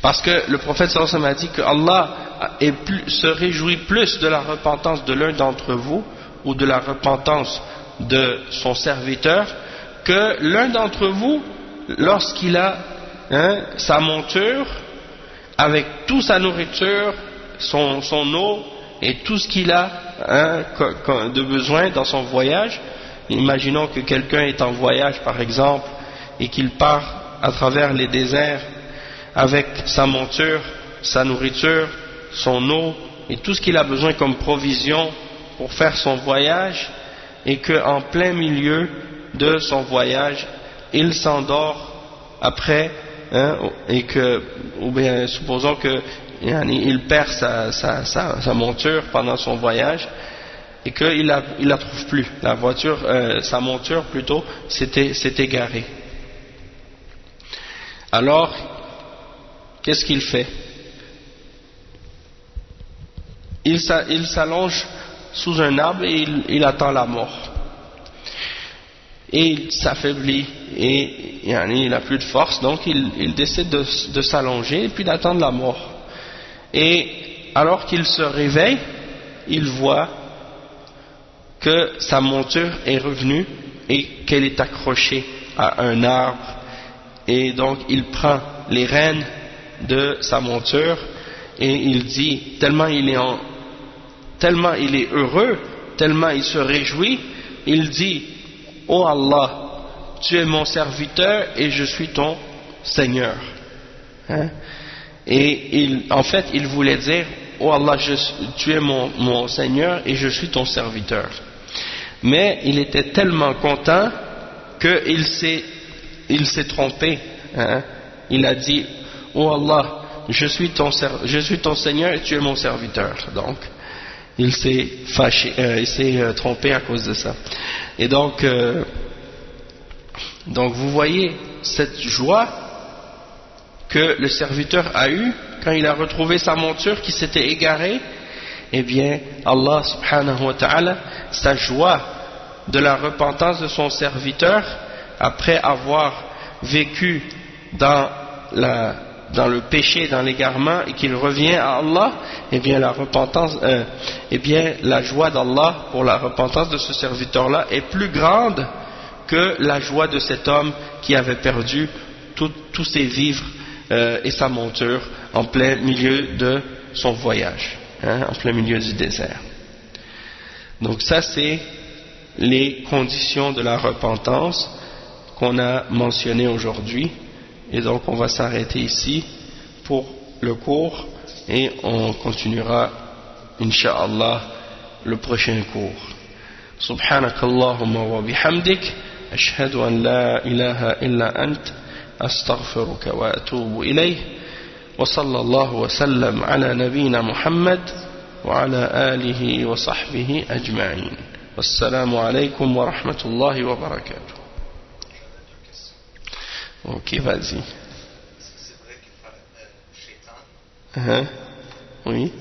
Parce que le prophète sallallahu alayhi wa sallam a dit que Allah se réjouit plus de la repentance de l'un d'entre vous ou de la repentance de son serviteur que l'un d'entre vous lorsqu'il a sa monture avec toute sa nourriture, son eau et tout ce qu'il a de besoin dans son voyage. Imaginons que quelqu'un est en voyage par exemple et qu'il part à travers les déserts avec sa monture, sa nourriture, son eau et tout ce qu'il a besoin comme provision pour faire son voyage, et qu'en plein milieu de son voyage, il s'endort après, et que, ou bien supposons que il perd sa monture pendant son voyage, et qu'il la trouve plus, la voiture, sa monture plutôt, s'est égarée. Alors, qu'est-ce qu'il fait? Il s'allonge sous un arbre et il attend la mort. Et il s'affaiblit et il n'a plus de force, donc il décide de s'allonger et puis d'attendre la mort. Et alors qu'il se réveille, il voit que sa monture est revenue et qu'elle est accrochée à un arbre. Et donc il prend les rênes de sa monture et il dit, tellement il est heureux, tellement il se réjouit, il dit: oh Allah, tu es mon serviteur et je suis ton Seigneur. Et en fait il voulait dire: oh Allah, tu es mon Seigneur et je suis ton serviteur. Mais il était tellement content qu'il s'est trompé. Il a dit: oh Allah, je suis ton Seigneur et tu es mon serviteur. Donc il s'est fâché, il s'est trompé à cause de ça. Et donc vous voyez cette joie que le serviteur a eue quand il a retrouvé sa monture qui s'était égarée. Eh bien, Allah subhanahu wa ta'ala, sa joie de la repentance de son serviteur, après avoir vécu dans le péché, dans l'égarement, et qu'il revient à Allah, eh bien la repentance, la joie d'Allah pour la repentance de ce serviteur-là est plus grande que la joie de cet homme qui avait perdu tous ses vivres et sa monture en plein milieu de son voyage, en plein milieu du désert. Donc ça, c'est les conditions de la repentance qu'on a mentionnées aujourd'hui. Et donc on va s'arrêter ici pour le cours et on continuera incha'Allah le prochain cours. Subhanakallahumma wa bihamdik, ashhadu an la ilaha illa ant, astaghfiruka wa atubu ilayh, wa sallallahu wa sallam ala nabina Muhammad wa ala alihi wa sahbihi ajma'in. Wassalamu alaykum wa rahmatullahi wa barakatuh. Ok, vas-y. C'est vrai qu'il parle de Shaitan. Oui.